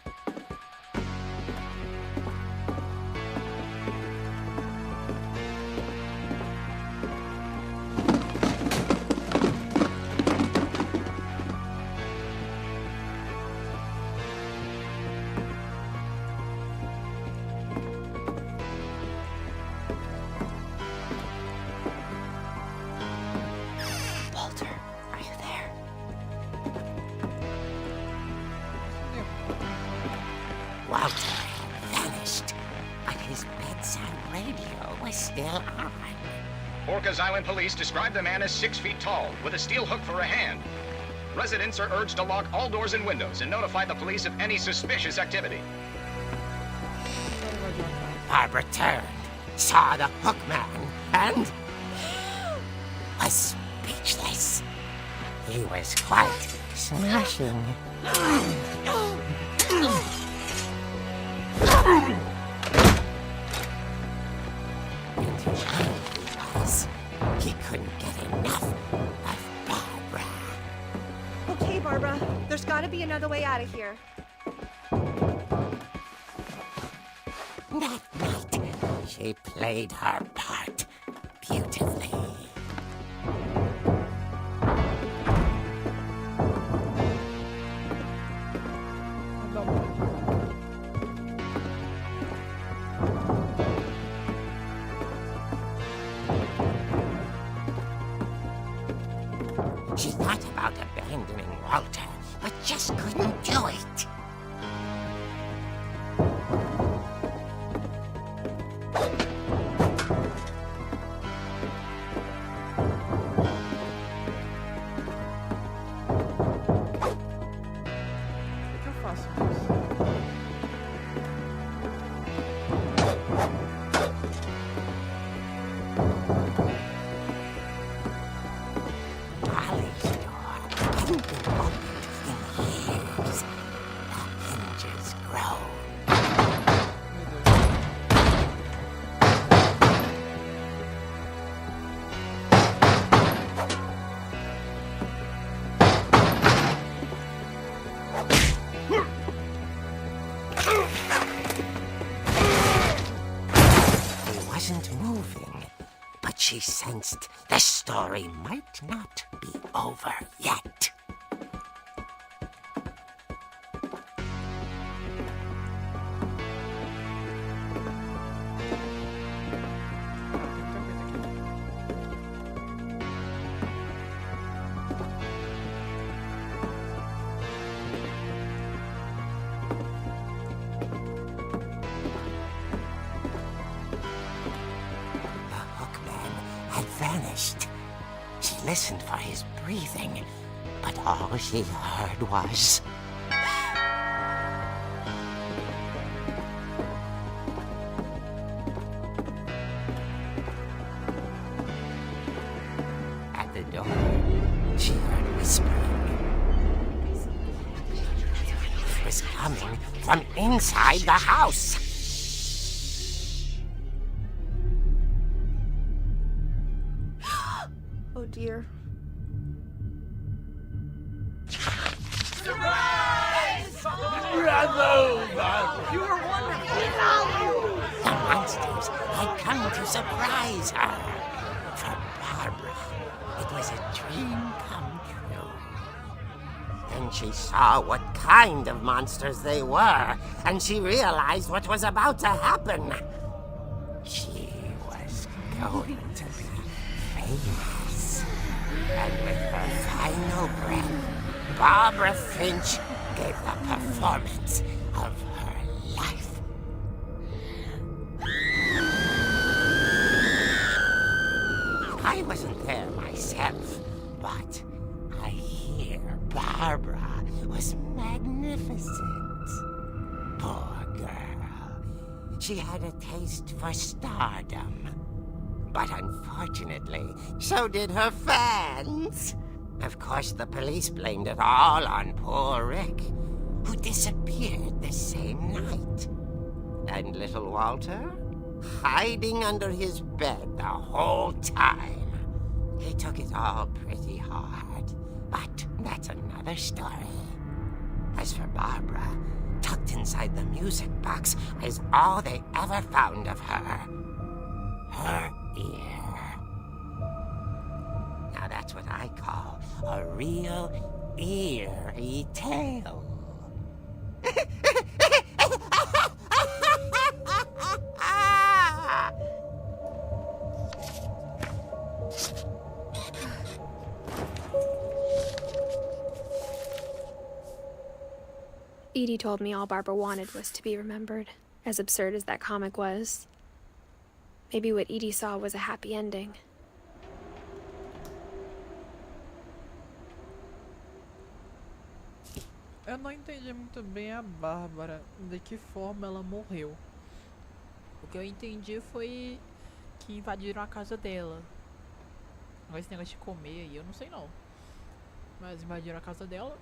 Speaker 3: Walter, are you there?
Speaker 9: Walter had vanished, but his bedside radio was still on.
Speaker 11: Orcas Island police describe the man as 6 feet tall, with a steel hook for a hand. Residents are urged to lock all doors and windows and notify the police of any suspicious activity.
Speaker 9: Barbara turned, saw the hook man, and was speechless. He was quite smashing. He couldn't get enough of Barbara.
Speaker 6: Okay, Barbara, there's gotta be another way out of here.
Speaker 9: That night, she played her part beautifully. She abandoning Walter, but just couldn't do it.
Speaker 2: O que eu faço com isso?
Speaker 9: Dolly's door hadn't been opened in years. The hinges groaned.
Speaker 2: Meu Deus.
Speaker 9: He wasn't moving, but she sensed the story might not be over yet. The hookman had vanished. She listened for his breathing, but all she heard was... At the door, she heard whispering. It was coming from inside the house.
Speaker 6: Oh dear.
Speaker 9: The monsters had come to surprise her. For Barbara, it was a dream come true. Then she saw what kind of monsters they were, and she realized what was about to happen. She was going to be famous. And with her final breath, Barbara Finch gave the performance of her life. I wasn't there myself, but I hear Barbara was magnificent. Poor girl. She had a taste for stardom. But unfortunately, so did her fans. Of course, the police blamed it all on poor Rick, who disappeared the same night. And little Walter? Hiding under his bed the whole time. He took it all pretty hard, but that's another story. As for Barbara, tucked inside the music box is all they ever found of her. Her ear. Now that's what I call a real eerie tale.
Speaker 3: Edie told me all Barbara wanted was to be remembered, as absurd as that comic was. Maybe what Edie saw was a happy ending.
Speaker 2: Eu não entendi muito bem a Bárbara, de que forma ela morreu. O que eu entendi foi que invadiram a casa dela. Agora esse negócio de comer aí, eu não sei não. Mas invadiram a casa dela.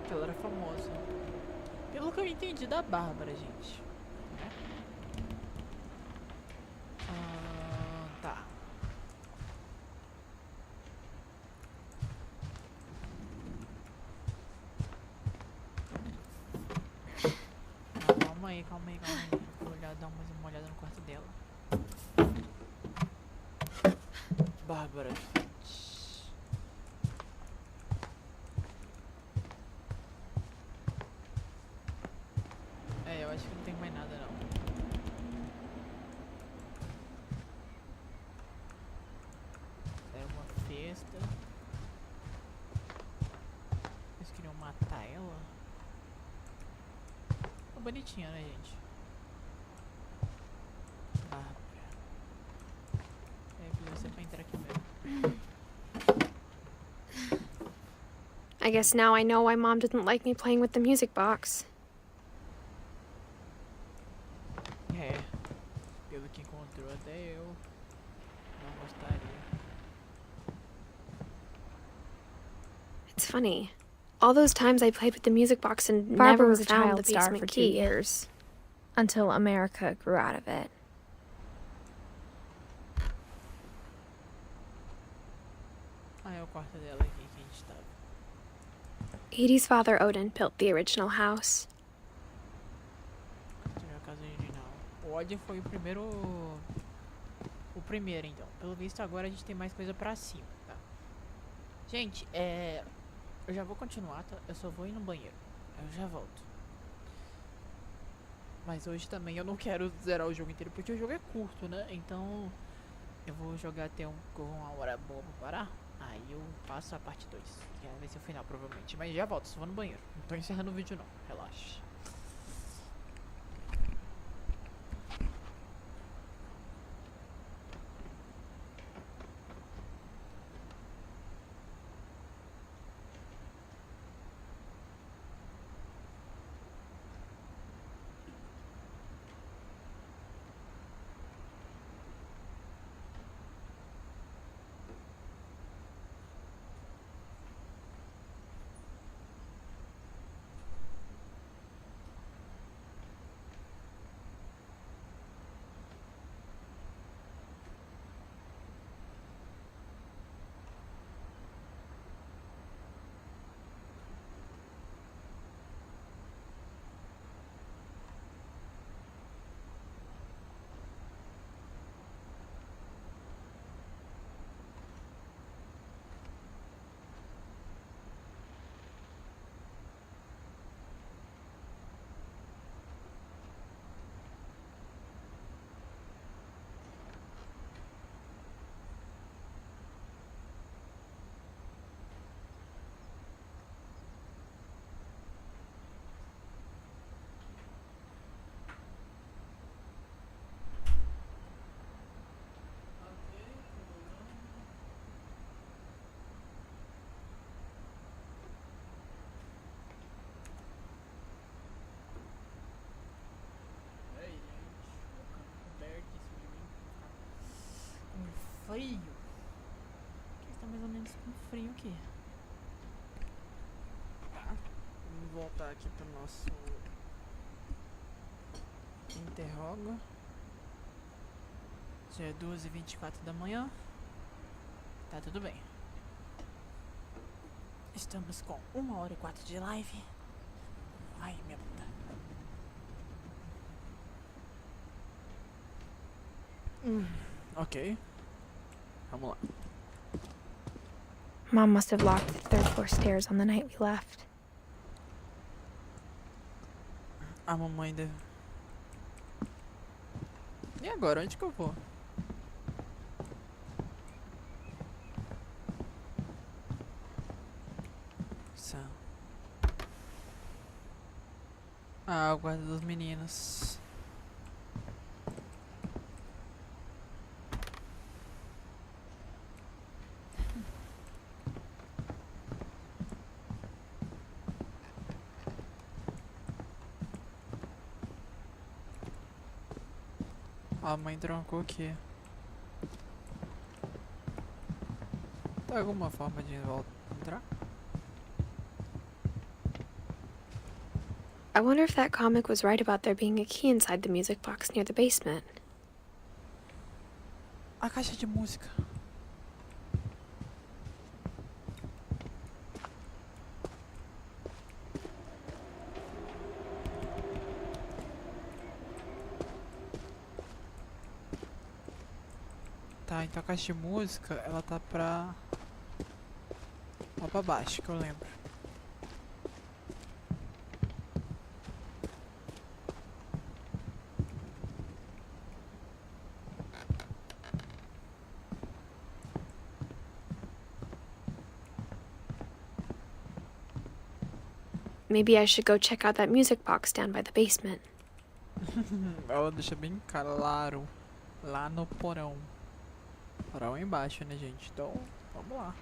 Speaker 2: Que ela era famosa. Pelo que eu entendi da Bárbara, gente. Tá. Calma aí. Vou dar uma olhada no quarto dela. Bárbara. Eu acho que não tem mais nada não. É uma festa. Ficou bonitinha, né, gente? Ah, é, você pra entrar aqui mesmo.
Speaker 3: I guess now I know why Mom didn't like me playing with the music box.
Speaker 2: É, pelo que encontrou até eu não gostaria.
Speaker 3: It's funny. All those times I played with the music box and
Speaker 5: Barbara
Speaker 3: never
Speaker 5: was a
Speaker 3: found
Speaker 5: child
Speaker 3: the
Speaker 5: star
Speaker 3: basement
Speaker 5: for 2
Speaker 3: key.
Speaker 5: years, until America grew out of it.
Speaker 2: Ah, é o quarto dela aqui que a gente tava.
Speaker 3: Edie's father, Odin, built the original house.
Speaker 2: A casa original. O Odin foi o primeiro. O primeiro, então. Pelo visto, agora a gente tem mais coisa pra cima, tá? Gente, eu já vou continuar, tá? Eu só vou ir no banheiro. Eu já volto. Mas hoje também eu não quero zerar o jogo inteiro, porque o jogo é curto, né? Então eu vou jogar até uma hora boa pra parar. Aí eu passo a parte 2, que vai ser o final provavelmente. Mas já volto, só vou no banheiro. Não tô encerrando o vídeo não, relaxa. Frio? Que está mais ou menos com frio aqui. Tá. Vamos voltar aqui pro nosso interroga. Já é 2h24 da manhã. Tá tudo bem. Estamos com 1h04 de live. Ai, minha puta. Ok. Vamos lá.
Speaker 5: Mom must have locked the third floor stairs on the night we left.
Speaker 2: A mamãe deve... E agora? Onde que eu vou? Ah, o guarda dos meninos. A mãe trancou aqui. Tem alguma forma de entrar?
Speaker 3: I wonder if that comic was right about there being a key inside the music box near the basement.
Speaker 2: A caixa de música. Tá, então a caixa de música, ela tá pra... lá pra baixo, que eu lembro.
Speaker 3: maybe I should go check out that music box down by the basement.
Speaker 2: Ela deixa bem claro. Lá no porão. Porão é embaixo, né, gente? Então, vamos lá.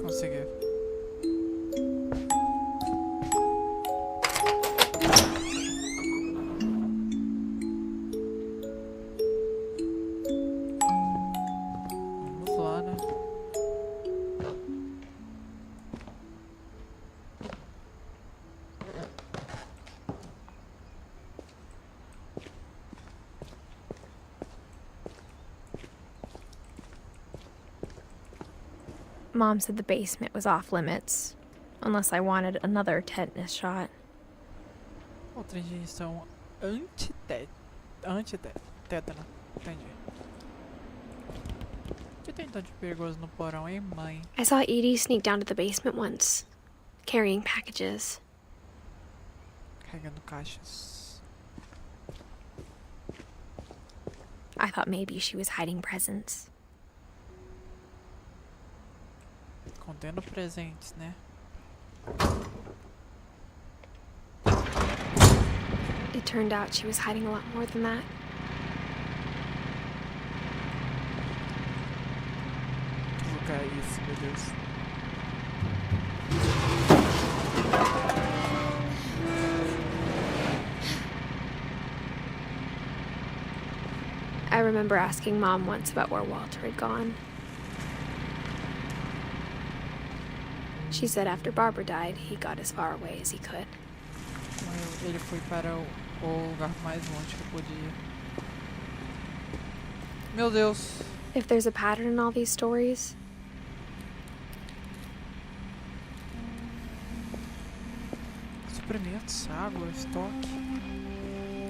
Speaker 2: Consegui. Vamos lá, né?
Speaker 3: Mom said the basement was off limits, unless I wanted another tetanus shot.
Speaker 2: Outra injeção anti-tétano. Entendi. O que tem tanto de perigoso no porão, hein, mãe?
Speaker 3: I saw Edie sneak down to the basement once, carrying packages.
Speaker 2: Carregando caixas.
Speaker 3: I thought maybe she was hiding presents.
Speaker 2: Contendo presentes, né?
Speaker 3: It turned out she was hiding a lot more than that.
Speaker 2: Que lugar é esse, meu Deus?
Speaker 3: I remember asking Mom once about where Walter had gone. She said after Barbara died, he got as far away as he could.
Speaker 2: Ele foi para o lugar mais longe que podia. Meu Deus.
Speaker 3: If there's a pattern in all these stories,
Speaker 2: Suprimentos, água, estoque.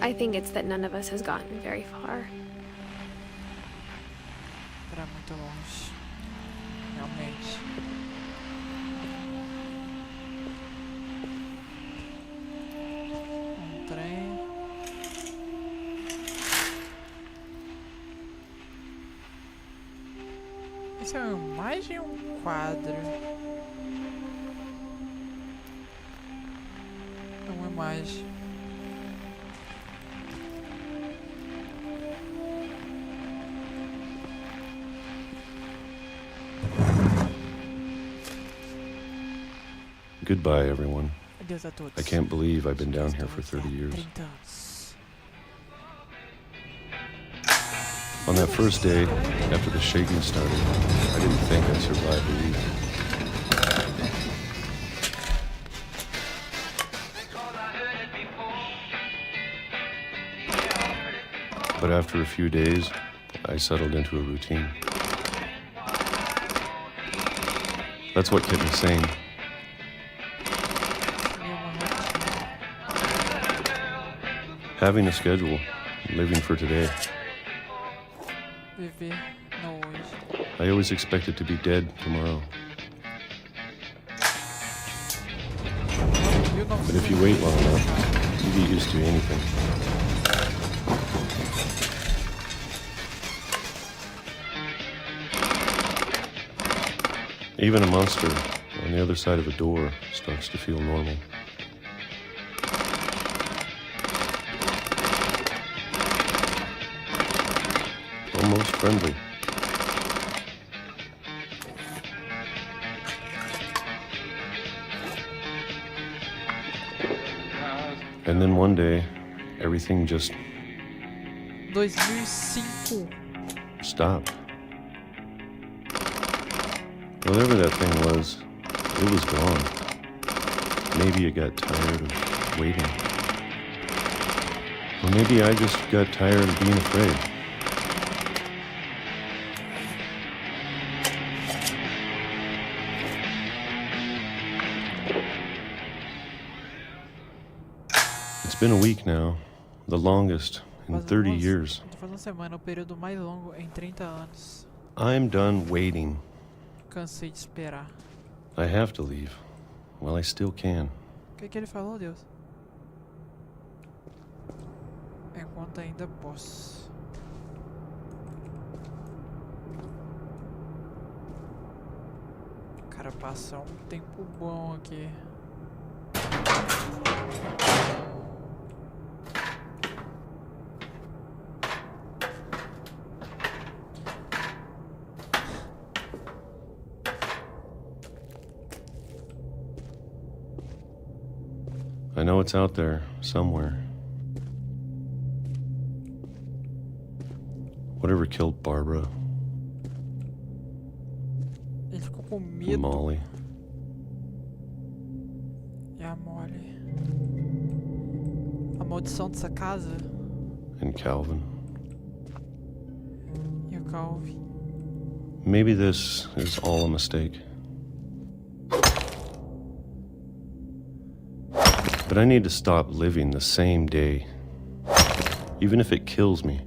Speaker 3: I think it's that none of us has gotten very far.
Speaker 2: Para muito longe. Realmente. Trem. Isso é mais de um quadro. É uma imagem.
Speaker 7: Goodbye, everyone.
Speaker 2: Adeus a todos.
Speaker 7: I can't believe I've been down here for 30 years.
Speaker 2: 30 anos.
Speaker 7: On that first day, after the shaking started, I didn't think I'd survive a week. But after a few days, I settled into a routine. That's what kept me sane. Having a schedule, living for today.
Speaker 2: Viver no hoje.
Speaker 7: I always expected to be dead tomorrow. But if you wait long enough, you get used to anything. Even a monster on the other side of a door starts to feel normal. Almost friendly. And then one day, everything just
Speaker 2: 2005.
Speaker 7: stopped. Whatever that thing was, it was gone. Maybe it got tired of waiting. Or maybe I just got tired of being afraid. It's been a week now, the longest in 30 years.
Speaker 2: Faz uma semana, o período mais longo em 30 anos.
Speaker 7: I'm done waiting.
Speaker 2: Cansei de esperar.
Speaker 7: I have to leave. While I still can.
Speaker 2: O que ele falou, Deus? Enquanto ainda posso. Cara, passar um tempo bom aqui.
Speaker 7: I know it's out there, somewhere. Whatever killed Barbara.
Speaker 2: Ele ficou com medo.
Speaker 7: Molly.
Speaker 2: E a Molly. A maldição dessa casa.
Speaker 7: And Calvin.
Speaker 2: E o Calvin.
Speaker 7: Maybe this is all a mistake. But I need to stop living the same day. Even if it kills me.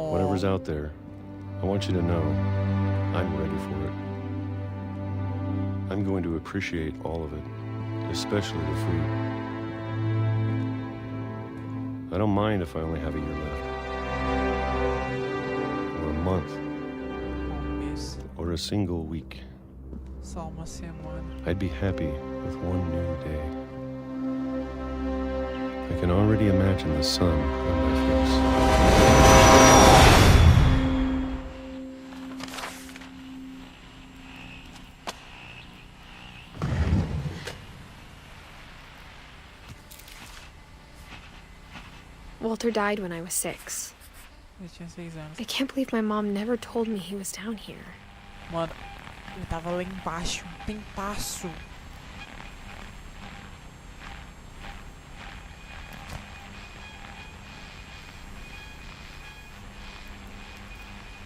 Speaker 7: Whatever's out there, I want you to know I'm ready for it. I'm going to appreciate all of it, especially the food. I don't mind if I only have a year left. Or a month.
Speaker 2: Mês.
Speaker 7: Or a single week.
Speaker 2: Só uma semana.
Speaker 7: I'd be happy with one new day. I can already imagine the sun on my face.
Speaker 3: Walter died when I was 6.
Speaker 2: Ele tinha 6 anos.
Speaker 3: I can't believe my mom never told me he was down here.
Speaker 2: Mano, ele tava lá embaixo, um tempasso.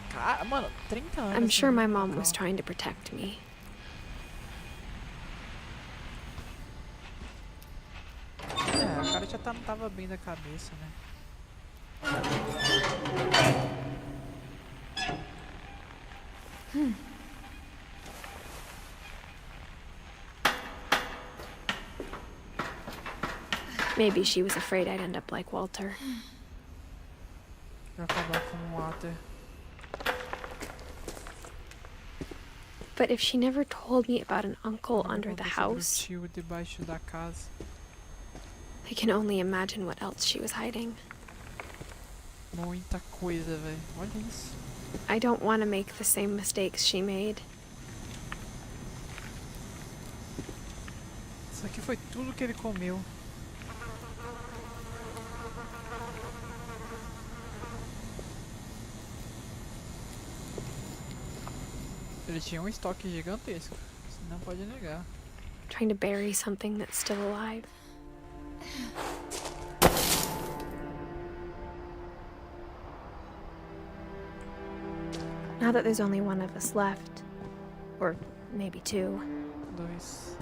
Speaker 2: Cara, mano, 30 anos.
Speaker 3: I'm sure my mom was trying to protect me.
Speaker 2: É, o cara já não tava bem da cabeça, né?
Speaker 3: Maybe she was afraid I'd end up like Walter.
Speaker 2: Pra acabar com o Walter.
Speaker 3: But if she never told me about an uncle under the house,
Speaker 2: Tio debaixo da casa.
Speaker 3: I can only imagine what else she was hiding.
Speaker 2: Muita coisa, velho. Olha isso.
Speaker 3: I don't want to make the same mistakes she made.
Speaker 2: Isso aqui foi tudo que ele comeu. Ele tinha um estoque gigantesco. Você não pode negar.
Speaker 3: Trying to bury something that's still alive. Now that there's only one of us left, or maybe 2,
Speaker 2: Dois.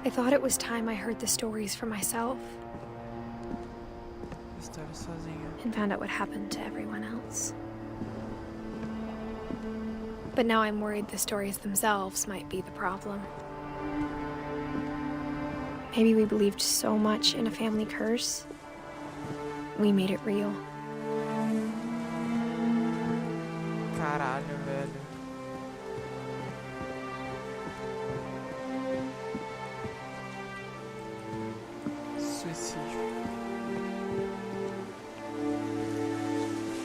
Speaker 3: I thought it was time I heard the stories for myself
Speaker 2: História sozinha.
Speaker 3: and found out what happened to everyone else. But now I'm worried the stories themselves might be the problem. Maybe we believed so much in a family curse, we made it real.
Speaker 2: Caralho, velho. Suicídio.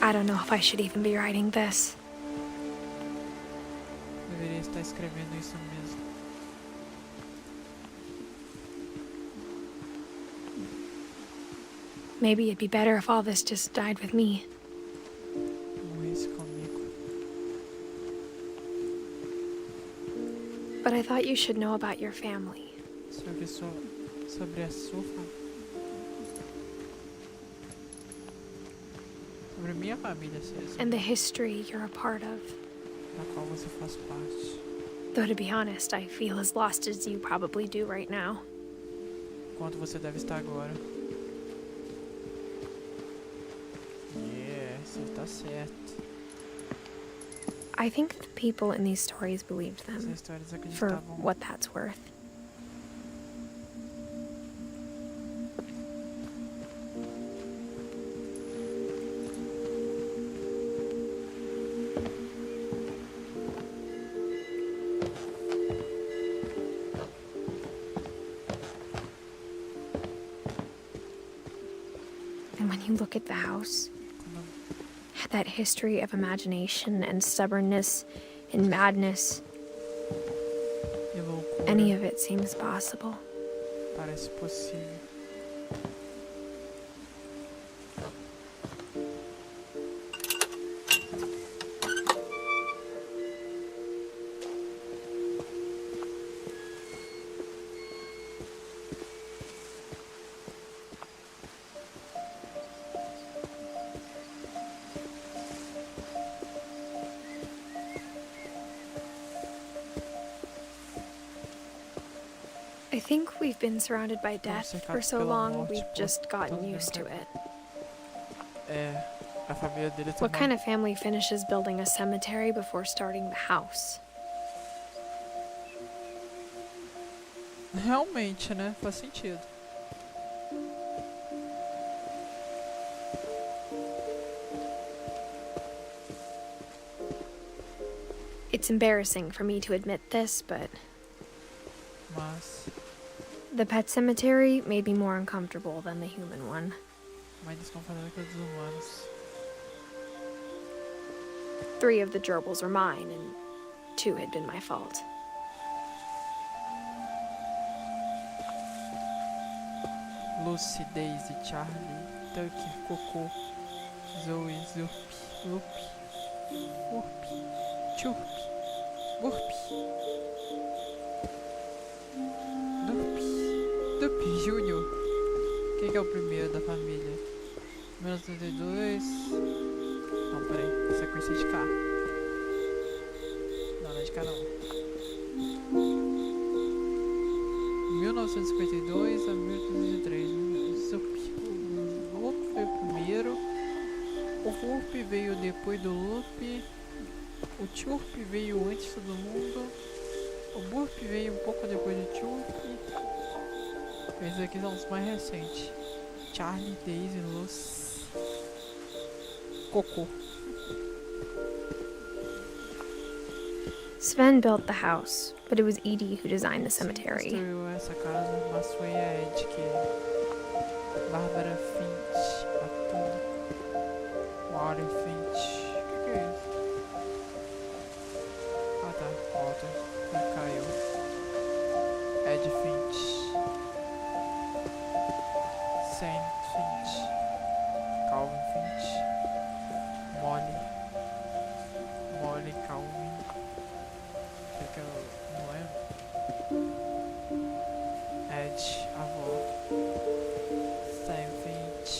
Speaker 3: I don't know if I should even be writing this.
Speaker 2: Deveria estar escrevendo isso mesmo.
Speaker 3: Maybe it'd be better if all this just died with me.
Speaker 2: Morresse comigo.
Speaker 3: But I thought you should know about your family.
Speaker 2: Sobre a sua família. minha família se
Speaker 3: and the history you're a part of.
Speaker 2: da qual você faz parte.
Speaker 3: Though to be honest, I feel as lost as you probably do right now.
Speaker 2: Quanto você deve estar agora. Você tá certo.
Speaker 3: I think the people in these stories believed
Speaker 2: Essas
Speaker 3: them,
Speaker 2: histórias
Speaker 3: for
Speaker 2: acreditavam.
Speaker 3: what that's worth. And when you look at the house, that history of imagination and stubbornness and madness,
Speaker 2: E loucura.
Speaker 3: any of it seems possible.
Speaker 2: Parece possível.
Speaker 3: I think we've been surrounded by death for so long, we've just gotten
Speaker 2: tanto
Speaker 3: used to
Speaker 2: tempo.
Speaker 3: it.
Speaker 2: A família dele tá
Speaker 3: What kind of family finishes building a cemetery before starting the house?
Speaker 2: Realmente, né? Faz sentido.
Speaker 3: It's embarrassing for me to admit this, but
Speaker 2: Mas
Speaker 3: the pet cemetery made me more uncomfortable than the human one.
Speaker 2: mais desconfortável que os humanos.
Speaker 3: 3 of the gerbils were mine, and 2 had been my fault.
Speaker 2: Lucy, Daisy, Charlie, Tucker, Coco, Zoe, Zurp, Lupe, Urp, Churp, Burp, Dup, Júnior. Quem que é o primeiro da família? 1932. Não, peraí. Sequência de K. Não é de K não. 1952 a 1903. O Lupe veio primeiro. O Urp veio depois do Lupe. O Churp veio antes de todo mundo. O Burp veio um pouco depois do Churp. Esses aqui são os mais recentes. Charlie, Daisy, Lucy, Coco.
Speaker 3: Sven built the house, but it was Edie who designed the cemetery.
Speaker 2: Construiu essa casa, mas foi a Ed que... Bárbara Finch, Warren Finch. O que é isso? Ah tá, volta. Caiu. Ed Finch. Sam Finch. Calvin Finch. Molly. Calvin. Que eu não lembro. Ed, avó. Sam Finch.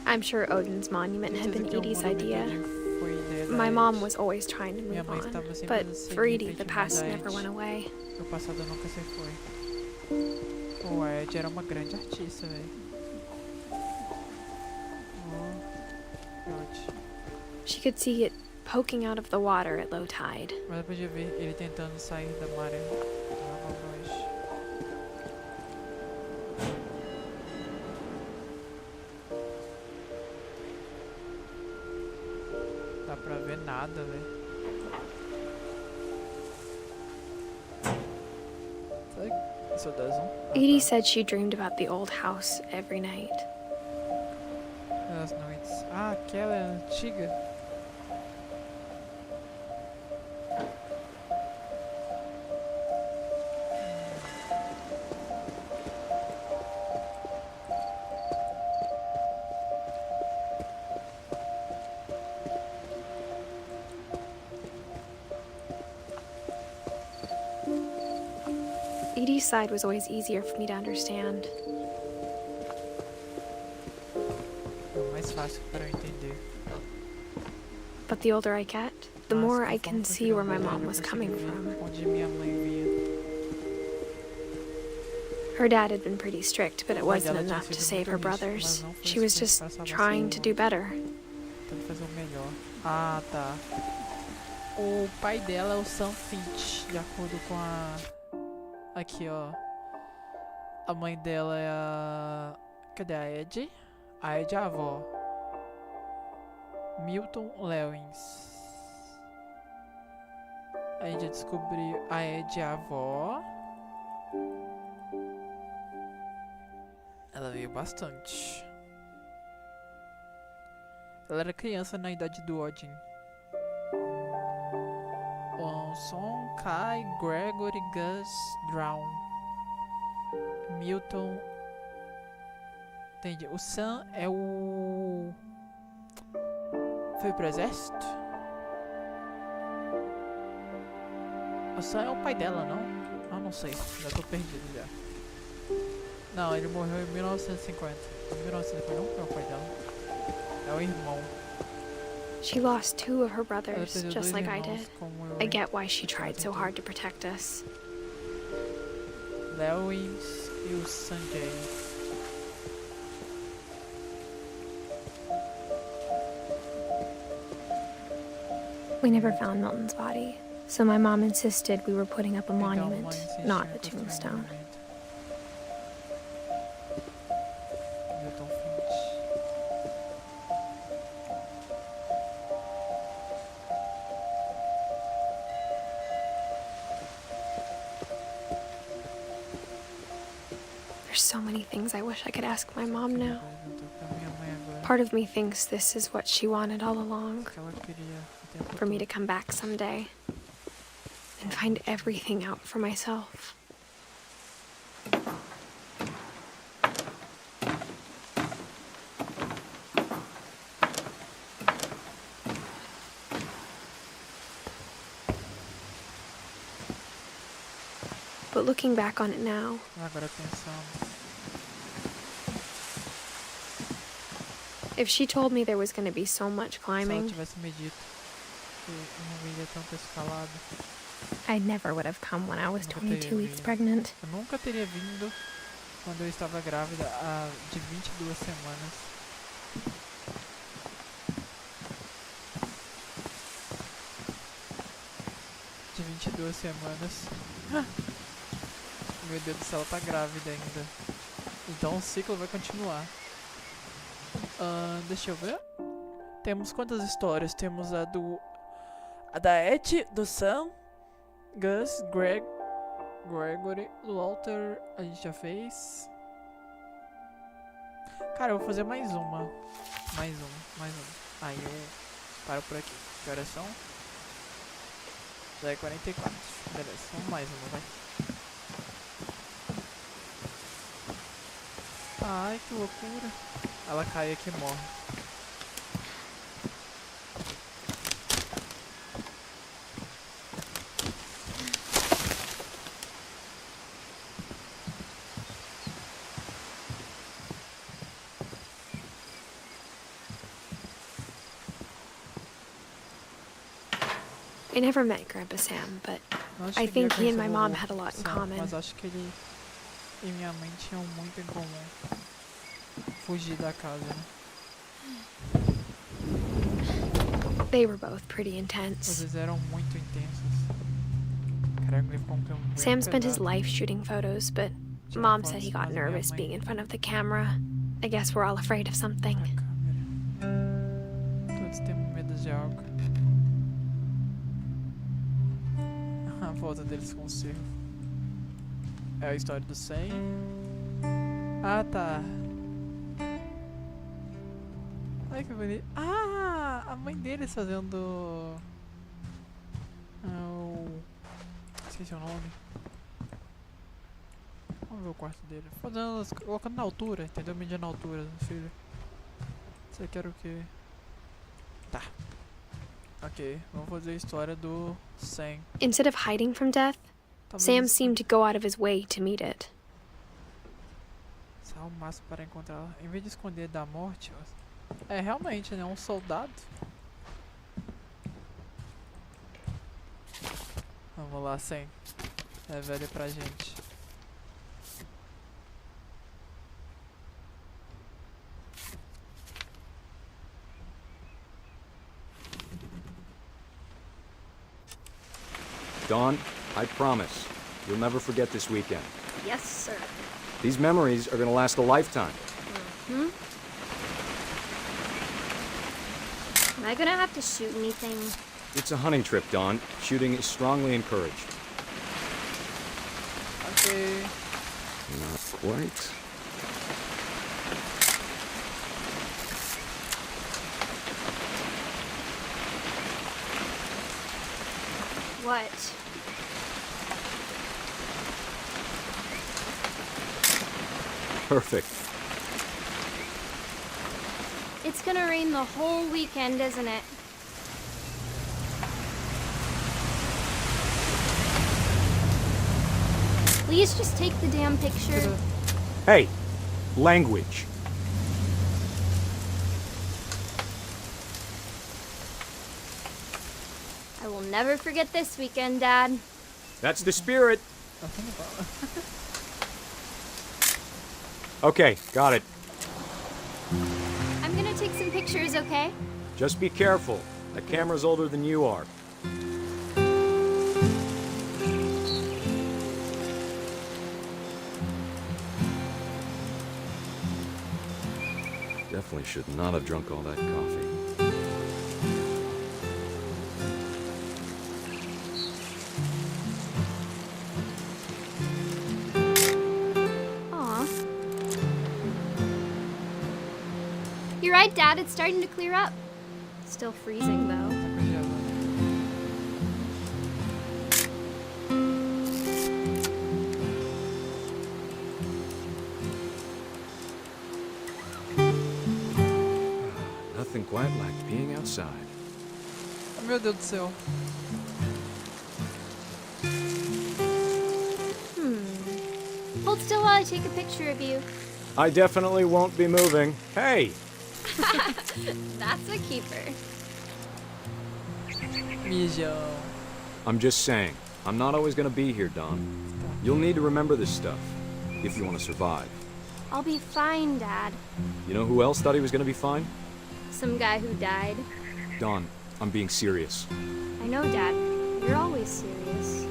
Speaker 3: I'm sure Odin's monument had been Edie's idea. My mom was always trying to move on, but for Edie, the past never went away.
Speaker 2: O passado nunca se foi. O Ed era uma grande artista, velho.
Speaker 3: She could see it poking out of the water at low tide.
Speaker 2: Mas eu podia ver ele tentando sair da maré. Dá pra ver nada, velho. Isso dá zoom?
Speaker 3: Edie said she dreamed about the old house every night.
Speaker 2: Nas noites. Ah, aquela é antiga.
Speaker 3: Edie's side was always easier for me to understand.
Speaker 2: É mais fácil para eu entender.
Speaker 3: But the older I get, the more I can see where my mom was coming from.
Speaker 2: Onde minha mãe via.
Speaker 3: Her dad had been pretty strict, but it wasn't enough to save her brothers. She was just trying to do better.
Speaker 2: Tentando fazer o melhor. Ah, tá. O pai dela é o Sam Finch, de acordo com a... Aqui, ó. A mãe dela é a... Cadê a Ed? A Ed é a avó. Milton Lewins. Aí já descobriu... A Ed é a avó. Ela veio bastante. Ela era criança na idade do Odin. Son, Kai, Gregory, Gus, Drown. Milton. Entendi. O Sam é o... Foi pro exército? O Sam é o pai dela, não? Ah, não sei. Já tô perdido já. Não, ele morreu em 1950. Em 1950 não é o pai dela. É o irmão.
Speaker 3: She lost 2 of her brothers, just like I did. I get why she tried so hard to protect us.
Speaker 2: Lewis e o Sanjay.
Speaker 3: We never found Milton's body, so my mom insisted we were putting up a monument, not a tombstone. There's so many things I wish I could ask my mom now. Part of me thinks this is what she wanted all along. For me to come back someday and find everything out for myself. But looking back on it now, if she told me there was going to be so much climbing, I never would have come when I was 22 weeks pregnant.
Speaker 2: Eu nunca teria vindo quando eu estava grávida de 22 semanas. De 22 semanas. Meu Deus do céu, ela tá grávida ainda. Então o ciclo vai continuar. Deixa eu ver. Temos quantas histórias? Temos a da Ed, do Sam, Gus, Gregory, Walter, a gente já fez. Cara, eu vou fazer mais uma. Mais uma. Aí eu paro por aqui. Que horas são? 10h44. Beleza, vamos mais uma, vai. Ai, que loucura. Ela cai aqui e morre.
Speaker 3: I never met Grandpa Sam, but I think he and my mom had a lot in common.
Speaker 2: Mas acho que ele e minha mãe tinham muito em comum. Fugir da casa, né?
Speaker 3: They were both pretty intense.
Speaker 2: Eles eram muito intensos. Caramba, ele ficou um
Speaker 3: Sam spent his life shooting photos, but Mom said he got nervous being in front of the camera. I guess we're all afraid of something.
Speaker 2: Todos temos medo de algo. A volta deles com o cerro. É a história do 100. Ah, tá. Ai, que bonito. Ah, a mãe deles fazendo... Esqueci o nome. Vamos ver o quarto dele. Fazendo, colocando na altura, entendeu? Medindo a altura do filho. Você quer o quê? Tá. Ok, vamos fazer a história do 100.
Speaker 3: Instead of hiding from death, Sam seemed to go out of his way to meet it.
Speaker 2: Só o máximo para encontrá-la. Em vez de esconder da morte, é realmente, né? Um soldado. Vamos lá, Sam. É velho pra gente.
Speaker 12: Dawn, I promise, you'll never forget this weekend.
Speaker 3: Yes, sir.
Speaker 12: These memories are gonna last a lifetime.
Speaker 5: Am I gonna have to shoot anything?
Speaker 12: It's a hunting trip, Dawn. Shooting is strongly encouraged.
Speaker 2: Okay.
Speaker 12: Not quite.
Speaker 5: What?
Speaker 12: Perfect.
Speaker 5: It's gonna rain the whole weekend, isn't it? Please just take the damn picture.
Speaker 12: Hey, language.
Speaker 5: I will never forget this weekend, Dad.
Speaker 12: That's the spirit. Okay, got it.
Speaker 5: I'm gonna take some pictures, okay?
Speaker 12: Just be careful. That camera's older than you are. Definitely should not have drunk all that coffee.
Speaker 5: Aw. You're right, Dad. It's starting to clear up. Still freezing, though.
Speaker 12: Nothing quite like being outside.
Speaker 2: Oh, meu Deus do céu.
Speaker 5: Hold still while I take a picture of you.
Speaker 12: I definitely won't be moving. Hey!
Speaker 5: That's a keeper.
Speaker 2: Mijão.
Speaker 12: I'm just saying, I'm not always gonna be here, Dawn. You'll need to remember this stuff, if you want to survive.
Speaker 5: I'll be fine, Dad.
Speaker 12: You know who else thought he was gonna be fine?
Speaker 5: Some guy who died.
Speaker 12: Dawn, I'm being serious.
Speaker 5: I know, Dad. You're always serious.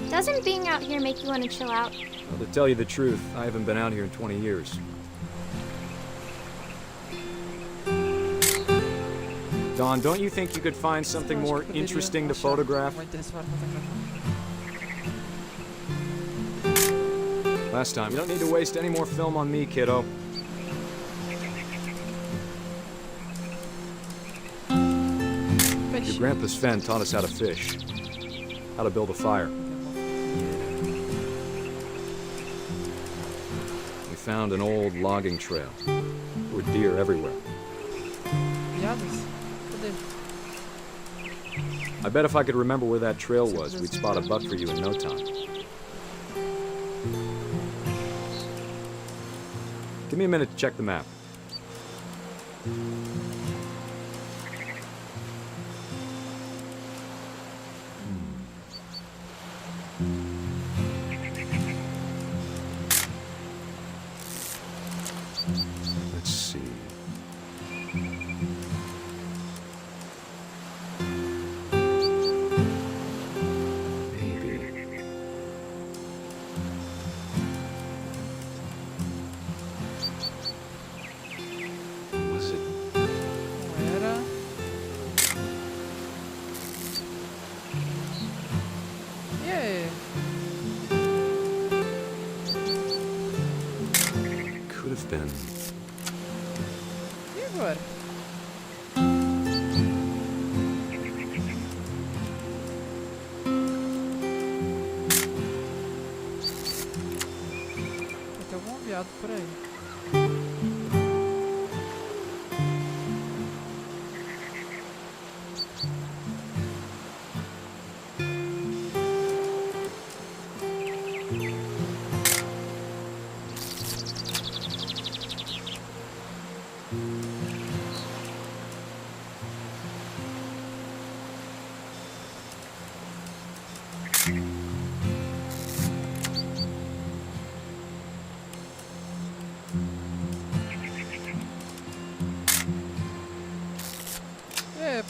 Speaker 5: Doesn't being out here make you want to chill out?
Speaker 12: Well, to tell you the truth, I haven't been out here in 20 years. Dawn, don't you think you could find something more interesting to photograph? Last time, you don't need to waste any more film on me, kiddo. Your grandpa Sven taught us how to fish, how to build a fire. We found an old logging trail. There were deer everywhere. I bet if I could remember where that trail was, we'd spot a buck for you in no time. Give me a minute to check the map. Let's see. Was it?
Speaker 2: Era. Yeah.
Speaker 12: Could have been.
Speaker 2: E agora? Tem algum viado por aí.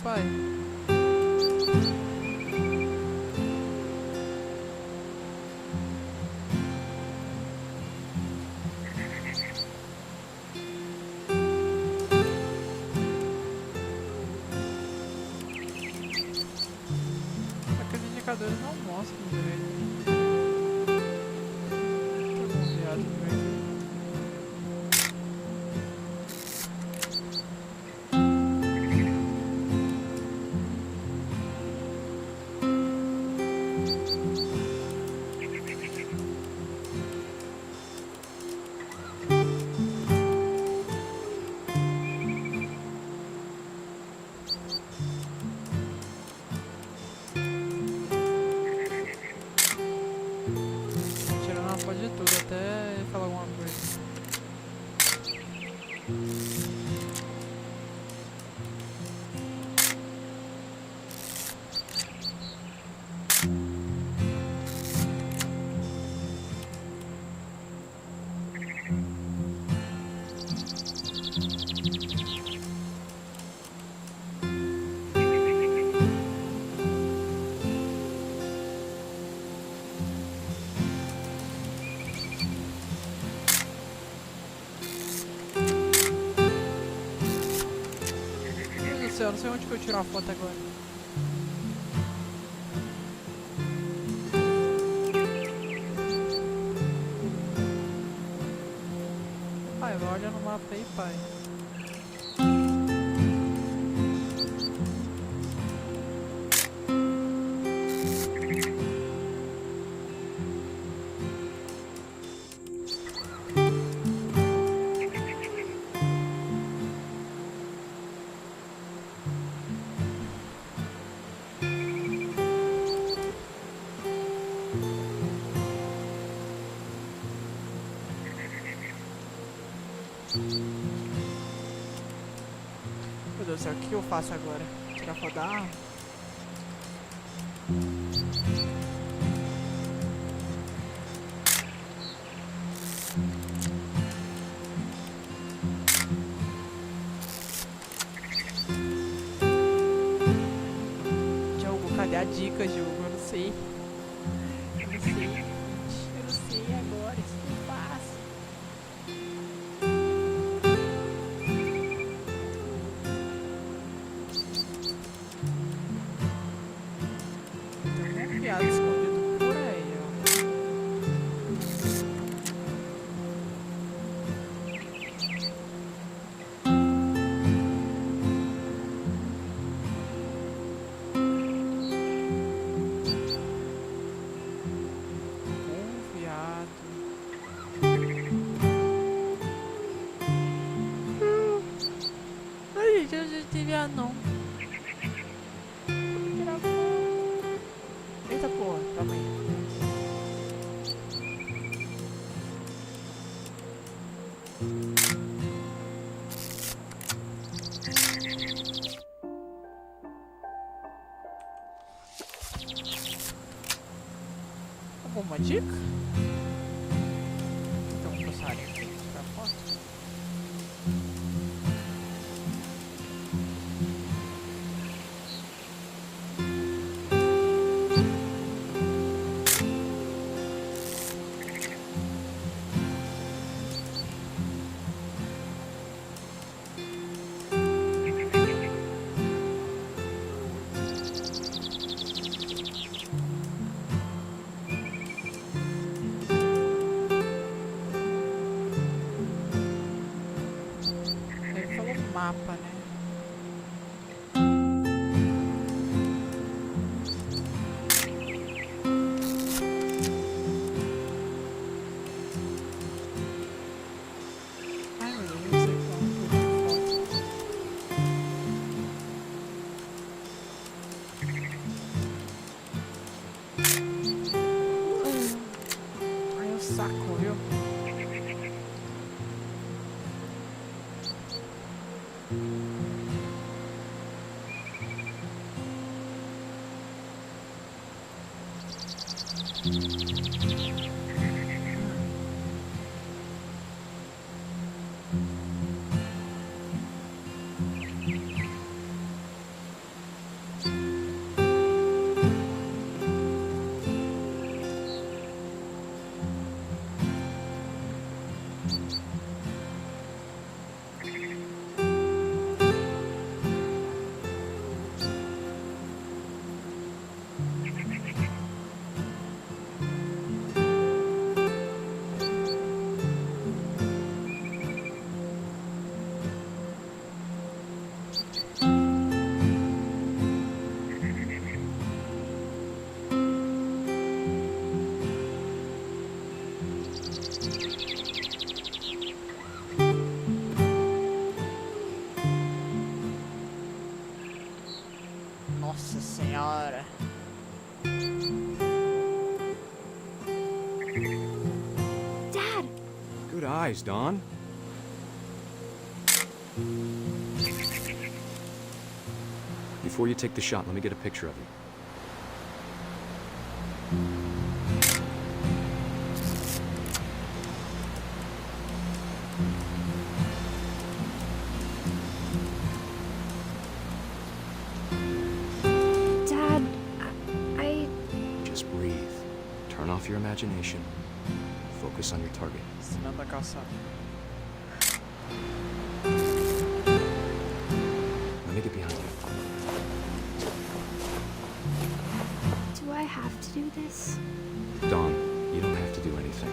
Speaker 2: Pai. Aqueles indicadores não mostram direito. Tô confiado por aqui. De tudo, até falar alguma coisa. Eu não sei onde que eu tiro a foto agora. Pai, olha no mapa aí, pai. Meu Deus do céu, o que eu faço agora? Tirar foto da arma? Jogo, cadê a dica, jogo? Eu não sei. Eu não sei, gente. Eu não sei agora. Isso que eu faço. Tem um piada escondido por aí, ó. Ai, gente, eu já tive anão. Eita porra, calma aí. Alguma dica? Então, um passarinho aqui pra foto. Ele falou mapa, né? Ai, meu Deus, não sei como que eu tiro foto. Ai, o saco, viu? Nossa senhora.
Speaker 3: Dad!
Speaker 12: Good eyes, Dawn. Before you take the shot, let me get a picture of you.
Speaker 3: Dad, I...
Speaker 12: Just breathe. Turn off your imagination. Focus on your target.
Speaker 2: Ensinando a caçar.
Speaker 12: Let me get behind you.
Speaker 3: Do I have to do this?
Speaker 12: Dawn, you don't have to do anything.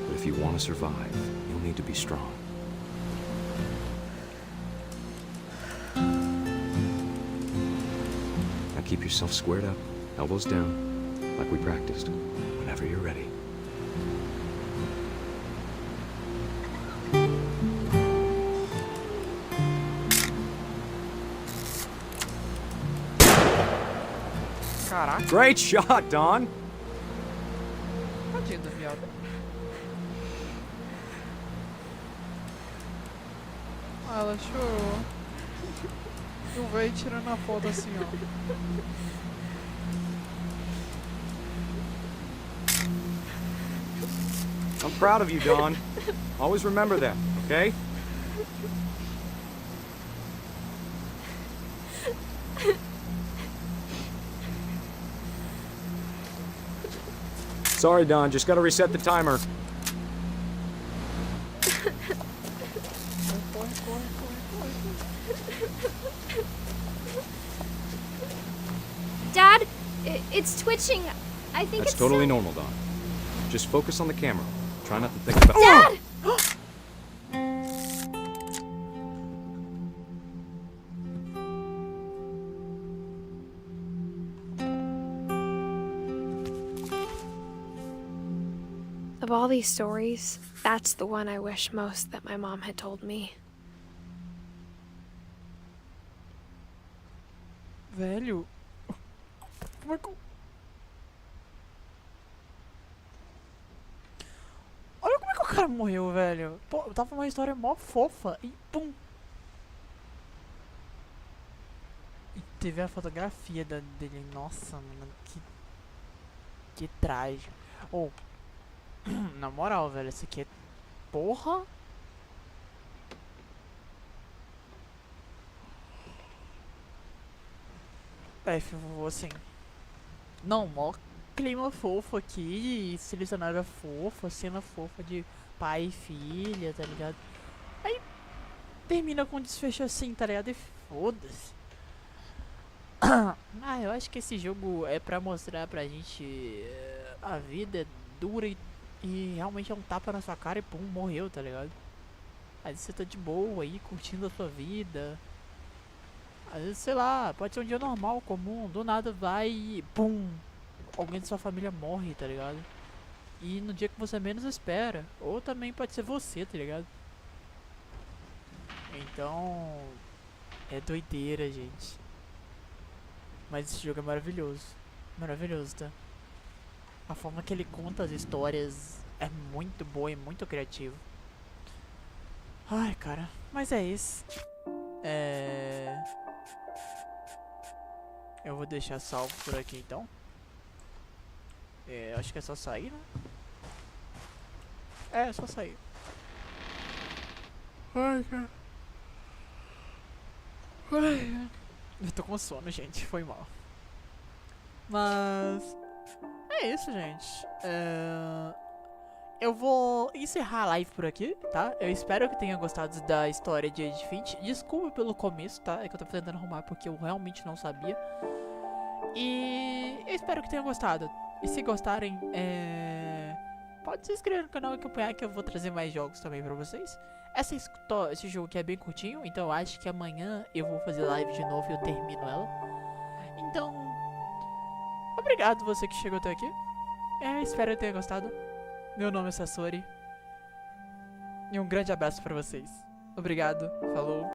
Speaker 12: But if you want to survive, you'll need to be strong. Now keep yourself squared up, elbows down, like we practiced. Whenever you're ready.
Speaker 2: Caraca,
Speaker 12: Great shot, Dawn!
Speaker 2: tadinho do viado. Ah, ela chorou. E o velho tirando a foto assim, ó.
Speaker 12: I'm proud of you, Dawn. Always remember that, okay? Sorry, Dawn. Just gotta reset the timer.
Speaker 3: Dad, it's twitching. I think
Speaker 12: That's
Speaker 3: it's
Speaker 12: totally
Speaker 3: so...
Speaker 12: normal, Dawn. Just focus on the camera. Try not to think about...
Speaker 3: Dad! Of all these stories, that's the one I wish most that my mom had told me.
Speaker 2: Velho. Como é que... Olha como é que o cara morreu, velho. Pô, tava uma história mó fofa e pum. E teve a fotografia dele. Nossa, mano, que trágico. Ou, na moral, velho, esse aqui é... Porra! assim... Não, mó clima fofo aqui, selecionária fofa, cena fofa de pai e filha, tá ligado? Aí termina com um desfecho assim, tá ligado? E foda-se. Ah, eu acho que esse jogo é pra mostrar pra gente a vida é dura e realmente é um tapa na sua cara e pum, morreu, tá ligado? Às vezes você tá de boa aí, curtindo a sua vida. Às vezes, sei lá, pode ser um dia normal, comum, do nada vai e pum, alguém de sua família morre, tá ligado? E no dia que você menos espera. Ou também pode ser você, tá ligado? Então, é doideira, gente. Mas esse jogo é maravilhoso. Maravilhoso, tá? A forma que ele conta as histórias é muito boa e muito criativo. Ai, cara, mas é isso. Eu vou deixar salvo por aqui então. Acho que é só sair, né? É só sair. Ai, cara. Ai, eu tô com sono, gente. Foi mal. Mas... é isso, gente. Eu vou encerrar a live por aqui, tá? Eu espero que tenha gostado da história de Edith Finch. Desculpa pelo começo, tá? É que eu tô tentando arrumar porque eu realmente não sabia. E eu espero que tenham gostado. E se gostarem, pode se inscrever no canal e acompanhar que eu vou trazer mais jogos também pra vocês. Esse jogo aqui é bem curtinho, então eu acho que amanhã eu vou fazer live de novo e eu termino ela. Então, obrigado você que chegou até aqui. Espero que tenha gostado. Meu nome é Sasori. E um grande abraço pra vocês. Obrigado, falou.